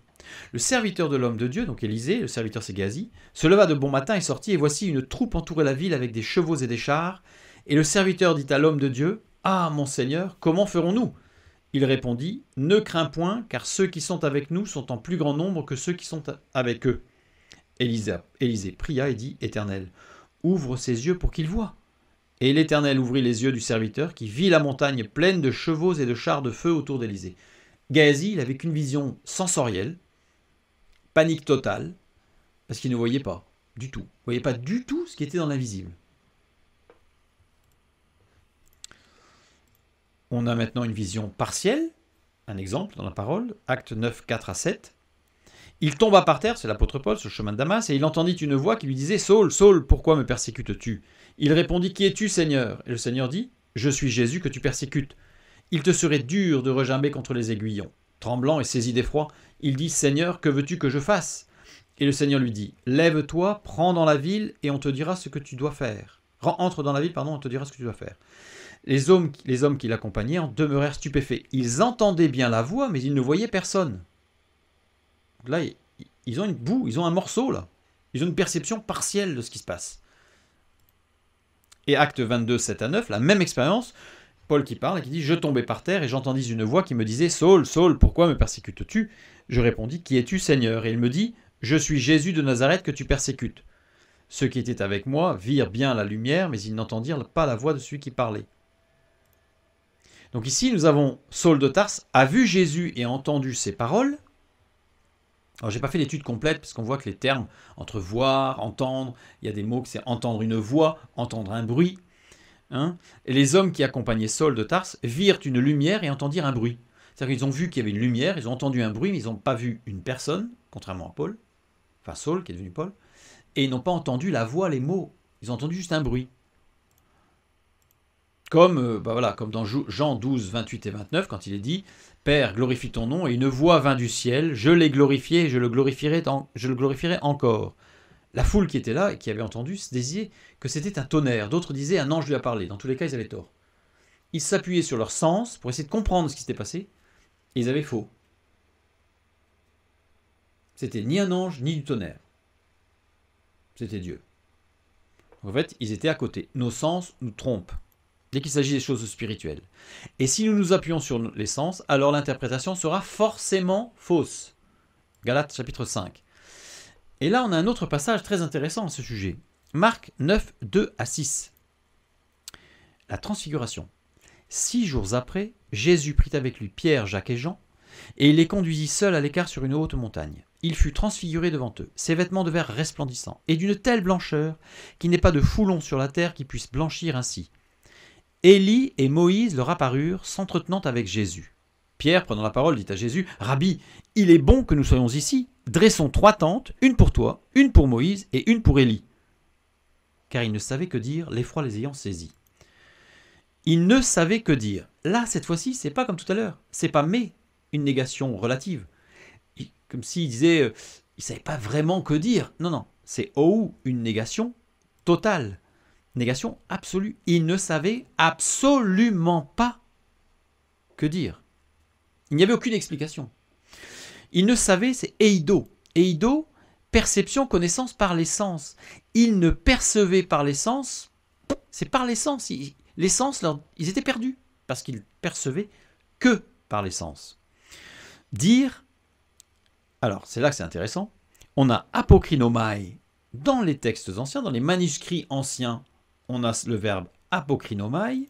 Le serviteur de l'homme de Dieu, donc Élisée, le serviteur c'est Géasi, se leva de bon matin et sortit, et voici une troupe entourait la ville avec des chevaux et des chars. Et le serviteur dit à l'homme de Dieu, « Ah, mon Seigneur, comment ferons-nous » Il répondit, « Ne crains point, car ceux qui sont avec nous sont en plus grand nombre que ceux qui sont avec eux. » Élisée pria et dit, « Éternel, ouvre ses yeux pour qu'il voie. » Et l'Éternel ouvrit les yeux du serviteur qui vit la montagne pleine de chevaux et de chars de feu autour d'Élisée. Géasi, il avait qu'une vision sensorielle, panique totale, parce qu'il ne voyait pas du tout. Il ne voyait pas du tout ce qui était dans l'invisible. On a maintenant une vision partielle, un exemple dans la parole, Actes 9, 4 à 7. Il tomba par terre, c'est l'apôtre Paul, sur le chemin de Damas, et il entendit une voix qui lui disait « Saul, Saul, pourquoi me persécutes-tu » Il répondit « Qui es-tu, Seigneur » Et le Seigneur dit « Je suis Jésus que tu persécutes. Il te serait dur de regimber contre les aiguillons. » Tremblant et saisi d'effroi, il dit « Seigneur, que veux-tu que je fasse » Et le Seigneur lui dit « Lève-toi, prends dans la ville, et on te dira ce que tu dois faire. » Entre dans la ville, on te dira ce que tu dois faire. Les hommes qui l'accompagnaient en demeurèrent stupéfaits. Ils entendaient bien la voix, mais ils ne voyaient personne. Donc là, ils ont une boue, ils ont un morceau, là. Ils ont une perception partielle de ce qui se passe. Et acte 22, 7 à 9, la même expérience, Paul qui parle et qui dit « Je tombais par terre et j'entendis une voix qui me disait « Saul, Saul, pourquoi me persécutes-tu » Je répondis « Qui es-tu, Seigneur ?» Et il me dit « Je suis Jésus de Nazareth que tu persécutes. » Ceux qui étaient avec moi virent bien la lumière, mais ils n'entendirent pas la voix de celui qui parlait. Donc ici, nous avons Saul de Tarse a vu Jésus et entendu ses paroles. Alors, j'ai pas fait l'étude complète parce qu'on voit que les termes entre voir, entendre, il y a des mots que c'est entendre une voix, entendre un bruit. Hein, et les hommes qui accompagnaient Saul de Tarse virent une lumière et entendirent un bruit. C'est-à-dire qu'ils ont vu qu'il y avait une lumière, ils ont entendu un bruit, mais ils n'ont pas vu une personne, contrairement à Paul, enfin Saul qui est devenu Paul, et ils n'ont pas entendu la voix, les mots. Ils ont entendu juste un bruit. Comme, comme dans Jean 12, 28 et 29, quand il est dit « Père, glorifie ton nom, et une voix vint du ciel, je l'ai glorifié, et je le glorifierai encore. » La foule qui était là et qui avait entendu se disait que c'était un tonnerre. D'autres disaient un ange lui a parlé. Dans tous les cas, ils avaient tort. Ils s'appuyaient sur leur sens pour essayer de comprendre ce qui s'était passé, et ils avaient faux. C'était ni un ange, ni du tonnerre. C'était Dieu. En fait, ils étaient à côté. Nos sens nous trompent dès qu'il s'agit des choses spirituelles. Et si nous nous appuyons sur les sens, alors l'interprétation sera forcément fausse. Galates chapitre 5. Et là, on a un autre passage très intéressant à ce sujet. Marc 9, 2 à 6. La transfiguration. 6 jours après, Jésus prit avec lui Pierre, Jacques et Jean, et il les conduisit seuls à l'écart sur une haute montagne. Il fut transfiguré devant eux, ses vêtements devinrent resplendissants, et d'une telle blancheur qu'il n'est pas de foulon sur la terre qui puisse blanchir ainsi. Élie et Moïse leur apparurent, s'entretenant avec Jésus. Pierre, prenant la parole, dit à Jésus, « Rabbi, il est bon que nous soyons ici. Dressons 3 tentes, une pour toi, une pour Moïse et une pour Élie. » Car il ne savait que dire, l'effroi les ayant saisis. Il ne savait que dire. Là, cette fois-ci, c'est pas comme tout à l'heure. C'est pas mais, une négation relative. Comme s'il disait, il savait pas vraiment que dire. Non, non, c'est ou une négation totale. Négation absolue. Il ne savait absolument pas que dire. Il n'y avait aucune explication. Il ne savait, c'est eido. Eido, perception, connaissance par les sens. Il ne percevait par les sens, c'est par les sens. Les sens, ils étaient perdus parce qu'ils percevaient que par les sens. Dire, alors c'est là que c'est intéressant, on a apokrinomai dans les textes anciens, dans les manuscrits anciens, on a le verbe apokrinomai,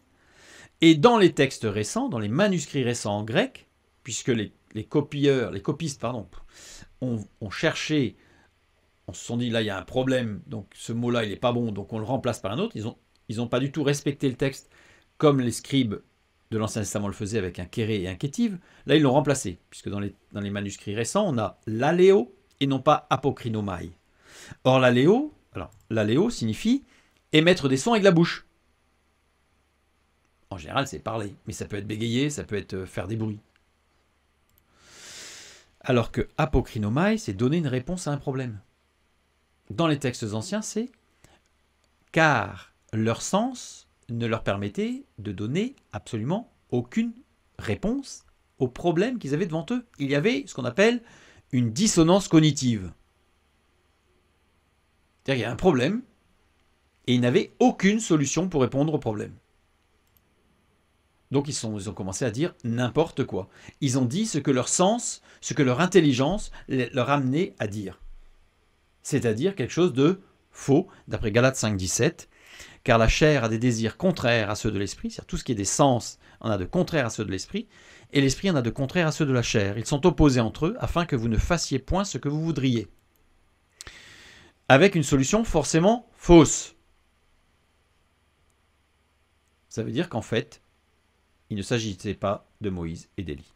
et dans les textes récents, dans les manuscrits récents en grec, puisque les copistes, ont cherché, on se sont dit là il y a un problème, donc ce mot-là il n'est pas bon, donc on le remplace par un autre. Ils n'ont pas du tout respecté le texte comme les scribes de l'Ancien Testament le faisaient avec un kéré et un kétiv. Là ils l'ont remplacé, puisque dans les manuscrits récents on a l'aléo et non pas apokrinomai. Or l'aléo signifie émettre des sons avec la bouche. En général c'est parler, mais ça peut être bégayer, ça peut être faire des bruits. Alors que apokrinomai, c'est donner une réponse à un problème. Dans les textes anciens, c'est car leur sens ne leur permettait de donner absolument aucune réponse au problème qu'ils avaient devant eux. Il y avait ce qu'on appelle une dissonance cognitive. C'est-à-dire qu'il y a un problème et ils n'avaient aucune solution pour répondre au problème. Donc ils ont commencé à dire n'importe quoi. Ils ont dit ce que leur sens, ce que leur intelligence leur amenait à dire. C'est-à-dire quelque chose de faux, d'après Galates 5, 17, car la chair a des désirs contraires à ceux de l'esprit, c'est-à-dire tout ce qui est des sens en a de contraires à ceux de l'esprit, et l'esprit en a de contraires à ceux de la chair. Ils sont opposés entre eux afin que vous ne fassiez point ce que vous voudriez. Avec une solution forcément fausse. Ça veut dire qu'en fait, il ne s'agissait pas de Moïse et d'Élie.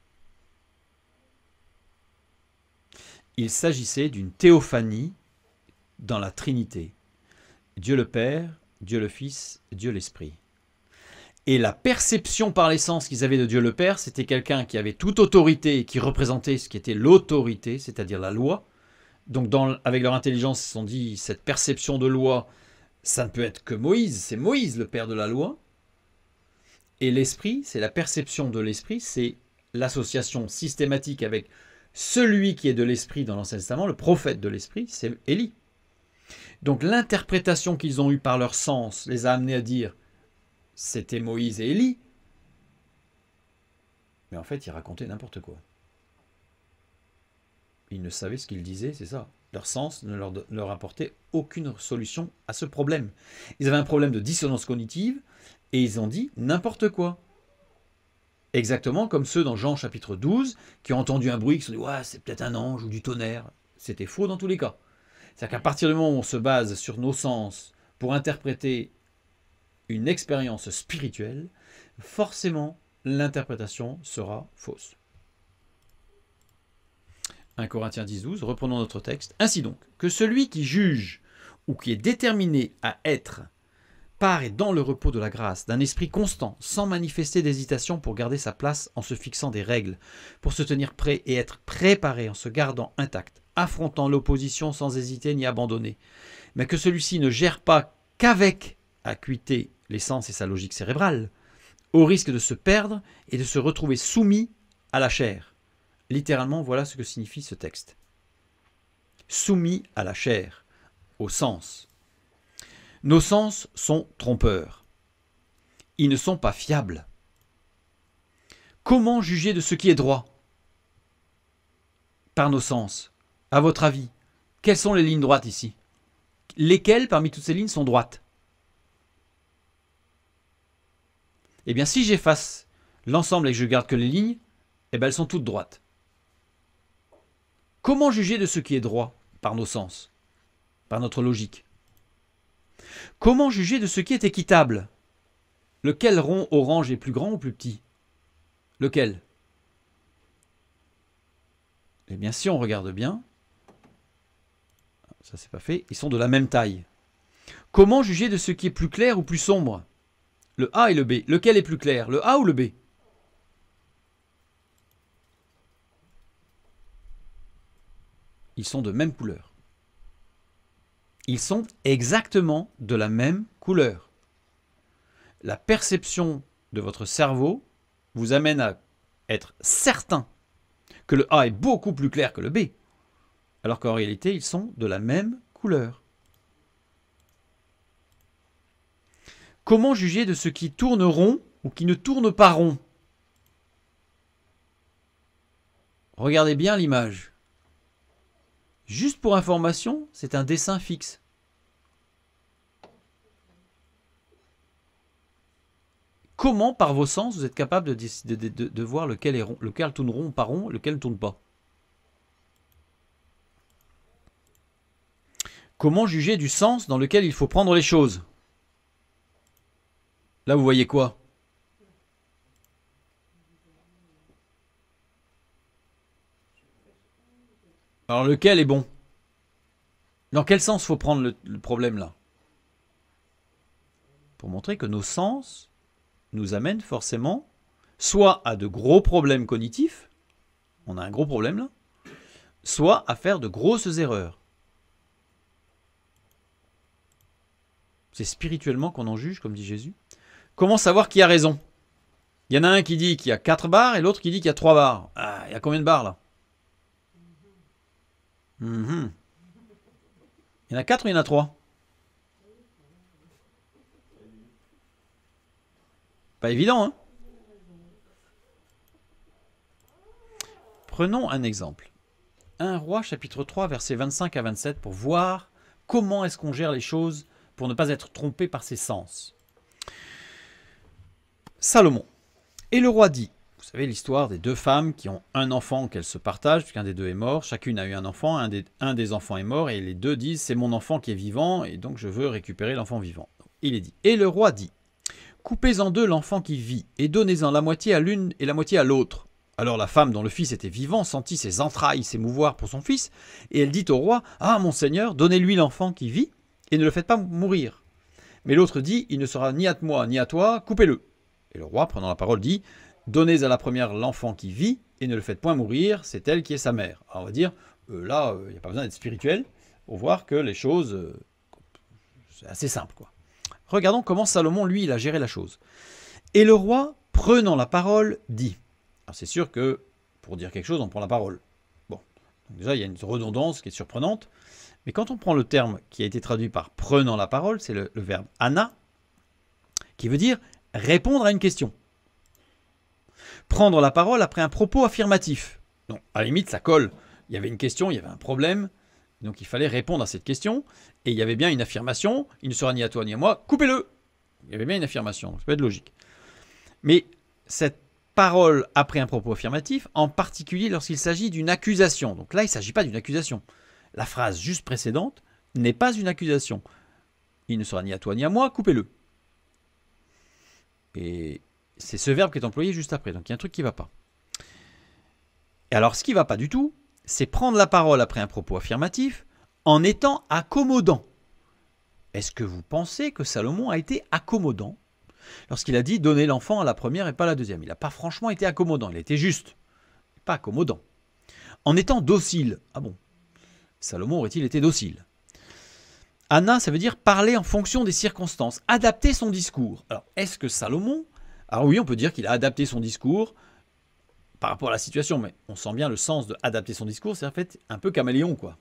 Il s'agissait d'une théophanie dans la Trinité. Dieu le Père, Dieu le Fils, Dieu l'Esprit. Et la perception par les sens qu'ils avaient de Dieu le Père, c'était quelqu'un qui avait toute autorité et qui représentait ce qui était l'autorité, c'est-à-dire la loi. Donc avec leur intelligence, ils se sont dit, cette perception de loi, ça ne peut être que Moïse, c'est Moïse le Père de la loi. Et l'esprit, c'est la perception de l'esprit, c'est l'association systématique avec celui qui est de l'esprit dans l'Ancien Testament, le prophète de l'esprit, c'est Élie. Donc l'interprétation qu'ils ont eue par leur sens les a amenés à dire « c'était Moïse et Élie », mais en fait ils racontaient n'importe quoi. Ils ne savaient ce qu'ils disaient, c'est ça. Leur sens ne leur apportait aucune solution à ce problème. Ils avaient un problème de dissonance cognitive et ils ont dit n'importe quoi. Exactement comme ceux dans Jean chapitre 12 qui ont entendu un bruit, qui se sont dit ouais, c'est peut-être un ange ou du tonnerre. C'était faux dans tous les cas. C'est-à-dire qu'à partir du moment où on se base sur nos sens pour interpréter une expérience spirituelle, forcément l'interprétation sera fausse. 1 Corinthiens 10-12, reprenons notre texte. Ainsi donc, que celui qui juge ou qui est déterminé à être par et dans le repos de la grâce, d'un esprit constant, sans manifester d'hésitation pour garder sa place en se fixant des règles, pour se tenir prêt et être préparé en se gardant intact, affrontant l'opposition sans hésiter ni abandonner, mais que celui-ci ne gère pas qu'avec acuité les sens et sa logique cérébrale, au risque de se perdre et de se retrouver soumis à la chair. Littéralement, voilà ce que signifie ce texte. Soumis à la chair, au sens. Nos sens sont trompeurs. Ils ne sont pas fiables. Comment juger de ce qui est droit? Par nos sens. À votre avis, quelles sont les lignes droites ici? Lesquelles parmi toutes ces lignes sont droites? Eh bien, si j'efface l'ensemble et que je garde que les lignes, eh bien, elles sont toutes droites. Comment juger de ce qui est droit? Par nos sens, par notre logique. Comment juger de ce qui est équitable? Lequel rond orange est plus grand ou plus petit? Lequel? Eh bien, si on regarde bien, ça c'est pas fait, ils sont de la même taille. Comment juger de ce qui est plus clair ou plus sombre? Le A et le B. Lequel est plus clair? Le A ou le B? Ils sont de même couleur. Ils sont exactement de la même couleur. La perception de votre cerveau vous amène à être certain que le A est beaucoup plus clair que le B, alors qu'en réalité, ils sont de la même couleur. Comment juger de ce qui tourne rond ou qui ne tourne pas rond? Regardez bien l'image. Juste pour information, c'est un dessin fixe. Comment, par vos sens, vous êtes capable de voir lequel est rond, lequel tourne rond, pas rond, lequel ne tourne pas? Comment juger du sens dans lequel il faut prendre les choses? Là, vous voyez quoi? Alors, lequel est bon? Dans quel sens faut prendre le problème là? Pour montrer que nos sens nous amènent forcément soit à de gros problèmes cognitifs, on a un gros problème là, soit à faire de grosses erreurs. C'est spirituellement qu'on en juge, comme dit Jésus. Comment savoir qui a raison? Il y en a un qui dit qu'il y a 4 barres et l'autre qui dit qu'il y a 3 barres. Ah, il y a combien de barres là? Il y en a 4 ou il y en a 3? Pas évident, hein? Prenons un exemple. 1 Roi, chapitre 3, versets 25 à 27, pour voir comment est-ce qu'on gère les choses pour ne pas être trompé par ses sens. Salomon. Et le roi dit, vous savez l'histoire des 2 femmes qui ont un enfant qu'elles se partagent, puisqu'un des 2 est mort, chacune a eu un enfant, un des enfants est mort, et les 2 disent, c'est mon enfant qui est vivant, et donc je veux récupérer l'enfant vivant. Il est dit. Et le roi dit, coupez en 2 l'enfant qui vit, et donnez-en la moitié à l'une et la moitié à l'autre. Alors la femme dont le fils était vivant sentit ses entrailles s'émouvoir pour son fils, et elle dit au roi, ah mon seigneur, donnez-lui l'enfant qui vit, et ne le faites pas mourir. Mais l'autre dit, il ne sera ni à moi ni à toi, coupez-le. Et le roi, prenant la parole, dit, donnez à la première l'enfant qui vit, et ne le faites point mourir, c'est elle qui est sa mère. Alors on va dire, là, il n'y a pas besoin d'être spirituel, pour voir que les choses, c'est assez simple, quoi. Regardons comment Salomon, lui, il a géré la chose. Et le roi, prenant la parole, dit. Alors c'est sûr que, pour dire quelque chose, on prend la parole. Bon, donc déjà, il y a une redondance qui est surprenante. Mais quand on prend le terme qui a été traduit par prenant la parole, c'est le verbe ana, qui veut dire répondre à une question. Prendre la parole après un propos affirmatif. Donc, à la limite, ça colle. Il y avait une question, il y avait un problème, donc il fallait répondre à cette question, et il y avait bien une affirmation, il ne sera ni à toi ni à moi, coupez-le. Il y avait bien une affirmation, ça peut être logique. Mais cette parole après un propos affirmatif, en particulier lorsqu'il s'agit d'une accusation. Donc là, il ne s'agit pas d'une accusation. La phrase juste précédente n'est pas une accusation. Il ne sera ni à toi ni à moi, coupez-le. Et c'est ce verbe qui est employé juste après. Donc il y a un truc qui ne va pas. Et alors ce qui ne va pas du tout, c'est prendre la parole après un propos affirmatif en étant accommodant. Est-ce que vous pensez que Salomon a été accommodant lorsqu'il a dit « donnez l'enfant à la première et pas à la deuxième ». Il n'a pas franchement été accommodant, il a été juste, pas accommodant. En étant docile. Ah bon, Salomon aurait-il été docile? Anna, ça veut dire parler en fonction des circonstances, adapter son discours. Alors, est-ce que Salomon... Alors oui, on peut dire qu'il a adapté son discours par rapport à la situation, mais on sent bien le sens de adapter son discours, c'est en fait un peu caméléon, quoi.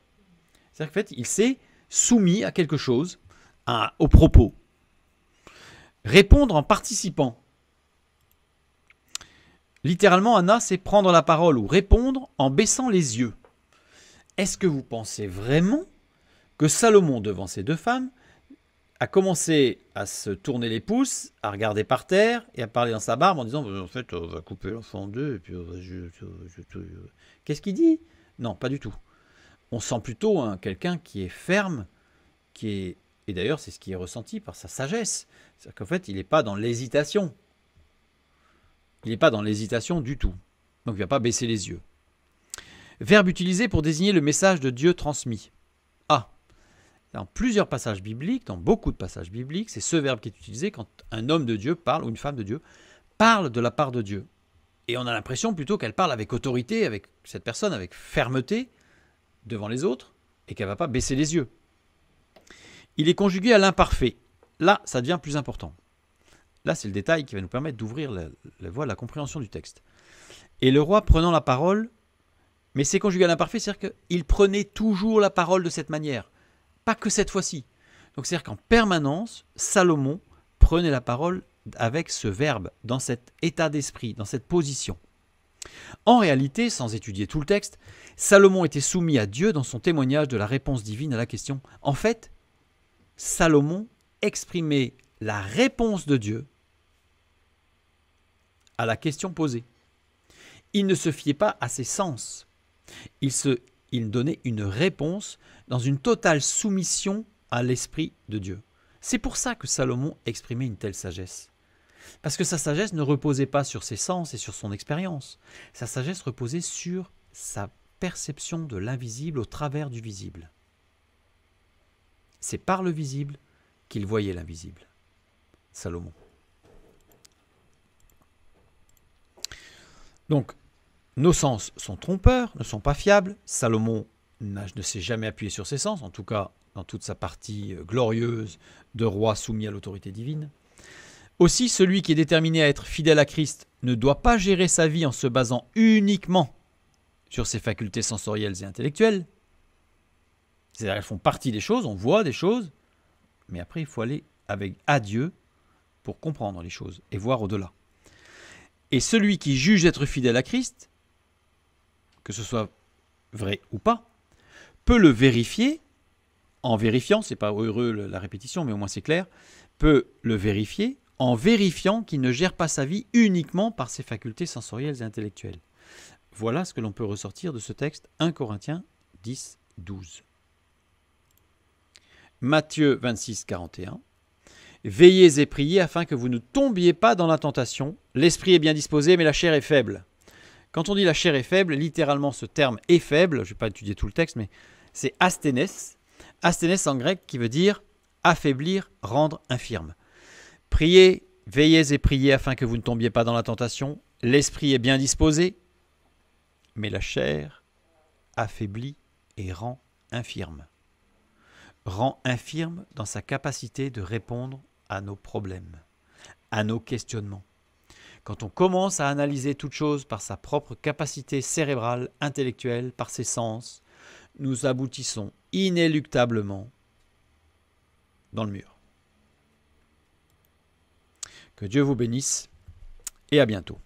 C'est-à-dire qu'en fait, il s'est soumis à quelque chose, au propos. Répondre en participant. Littéralement, Anna, c'est prendre la parole ou répondre en baissant les yeux. Est-ce que vous pensez vraiment que Salomon, devant ces deux femmes, a commencé à se tourner les pouces, à regarder par terre et à parler dans sa barbe en disant « En fait, on va couper l'enfant en deux et puis Qu'est-ce qu'il dit? Non, pas du tout. On sent plutôt quelqu'un qui est ferme, et d'ailleurs, c'est ce qui est ressenti par sa sagesse. C'est-à-dire qu'en fait, il n'est pas dans l'hésitation. Il n'est pas dans l'hésitation du tout. Donc, il ne va pas baisser les yeux. Verbe utilisé pour désigner le message de Dieu transmis. Ah, dans plusieurs passages bibliques, dans beaucoup de passages bibliques, c'est ce verbe qui est utilisé quand un homme de Dieu parle, ou une femme de Dieu, parle de la part de Dieu. Et on a l'impression plutôt qu'elle parle avec autorité, avec cette personne, avec fermeté, devant les autres, et qu'elle ne va pas baisser les yeux. Il est conjugué à l'imparfait. Là, ça devient plus important. Là, c'est le détail qui va nous permettre d'ouvrir la voie de la compréhension du texte. Et le roi prenant la parole, mais c'est conjugué à l'imparfait, c'est-à-dire qu'il prenait toujours la parole de cette manière. Pas que cette fois-ci. Donc c'est-à-dire qu'en permanence, Salomon prenait la parole avec ce verbe, dans cet état d'esprit, dans cette position. En réalité, sans étudier tout le texte, Salomon était soumis à Dieu dans son témoignage de la réponse divine à la question. En fait, Salomon exprimait la réponse de Dieu à la question posée. Il ne se fiait pas à ses sens. Il donnait une réponse dans une totale soumission à l'esprit de Dieu. C'est pour ça que Salomon exprimait une telle sagesse. Parce que sa sagesse ne reposait pas sur ses sens et sur son expérience. Sa sagesse reposait sur sa perception de l'invisible au travers du visible. C'est par le visible qu'il voyait l'invisible. Salomon. Donc, nos sens sont trompeurs, ne sont pas fiables. Salomon ne s'est jamais appuyé sur ses sens, en tout cas dans toute sa partie glorieuse de roi soumis à l'autorité divine. Aussi, celui qui est déterminé à être fidèle à Christ ne doit pas gérer sa vie en se basant uniquement sur ses facultés sensorielles et intellectuelles. C'est-à-dire qu'elles font partie des choses, on voit des choses, mais après il faut aller à Dieu pour comprendre les choses et voir au-delà. Et celui qui juge être fidèle à Christ, que ce soit vrai ou pas, peut le vérifier, en vérifiant, c'est pas heureux la répétition, mais au moins c'est clair, peut le vérifier en vérifiant qu'il ne gère pas sa vie uniquement par ses facultés sensorielles et intellectuelles. Voilà ce que l'on peut ressortir de ce texte 1 Corinthiens 10, 12. Matthieu 26, 41. Veillez et priez afin que vous ne tombiez pas dans la tentation. L'esprit est bien disposé, mais la chair est faible. Quand on dit la chair est faible, littéralement ce terme est faible, je ne vais pas étudier tout le texte, mais c'est asthénès. Asthénès en grec qui veut dire affaiblir, rendre infirme. Priez, veillez et priez afin que vous ne tombiez pas dans la tentation. L'esprit est bien disposé, mais la chair affaiblit et rend infirme. Rend infirme dans sa capacité de répondre à nos problèmes, à nos questionnements. Quand on commence à analyser toute chose par sa propre capacité cérébrale, intellectuelle, par ses sens, nous aboutissons inéluctablement dans le mur. Que Dieu vous bénisse et à bientôt.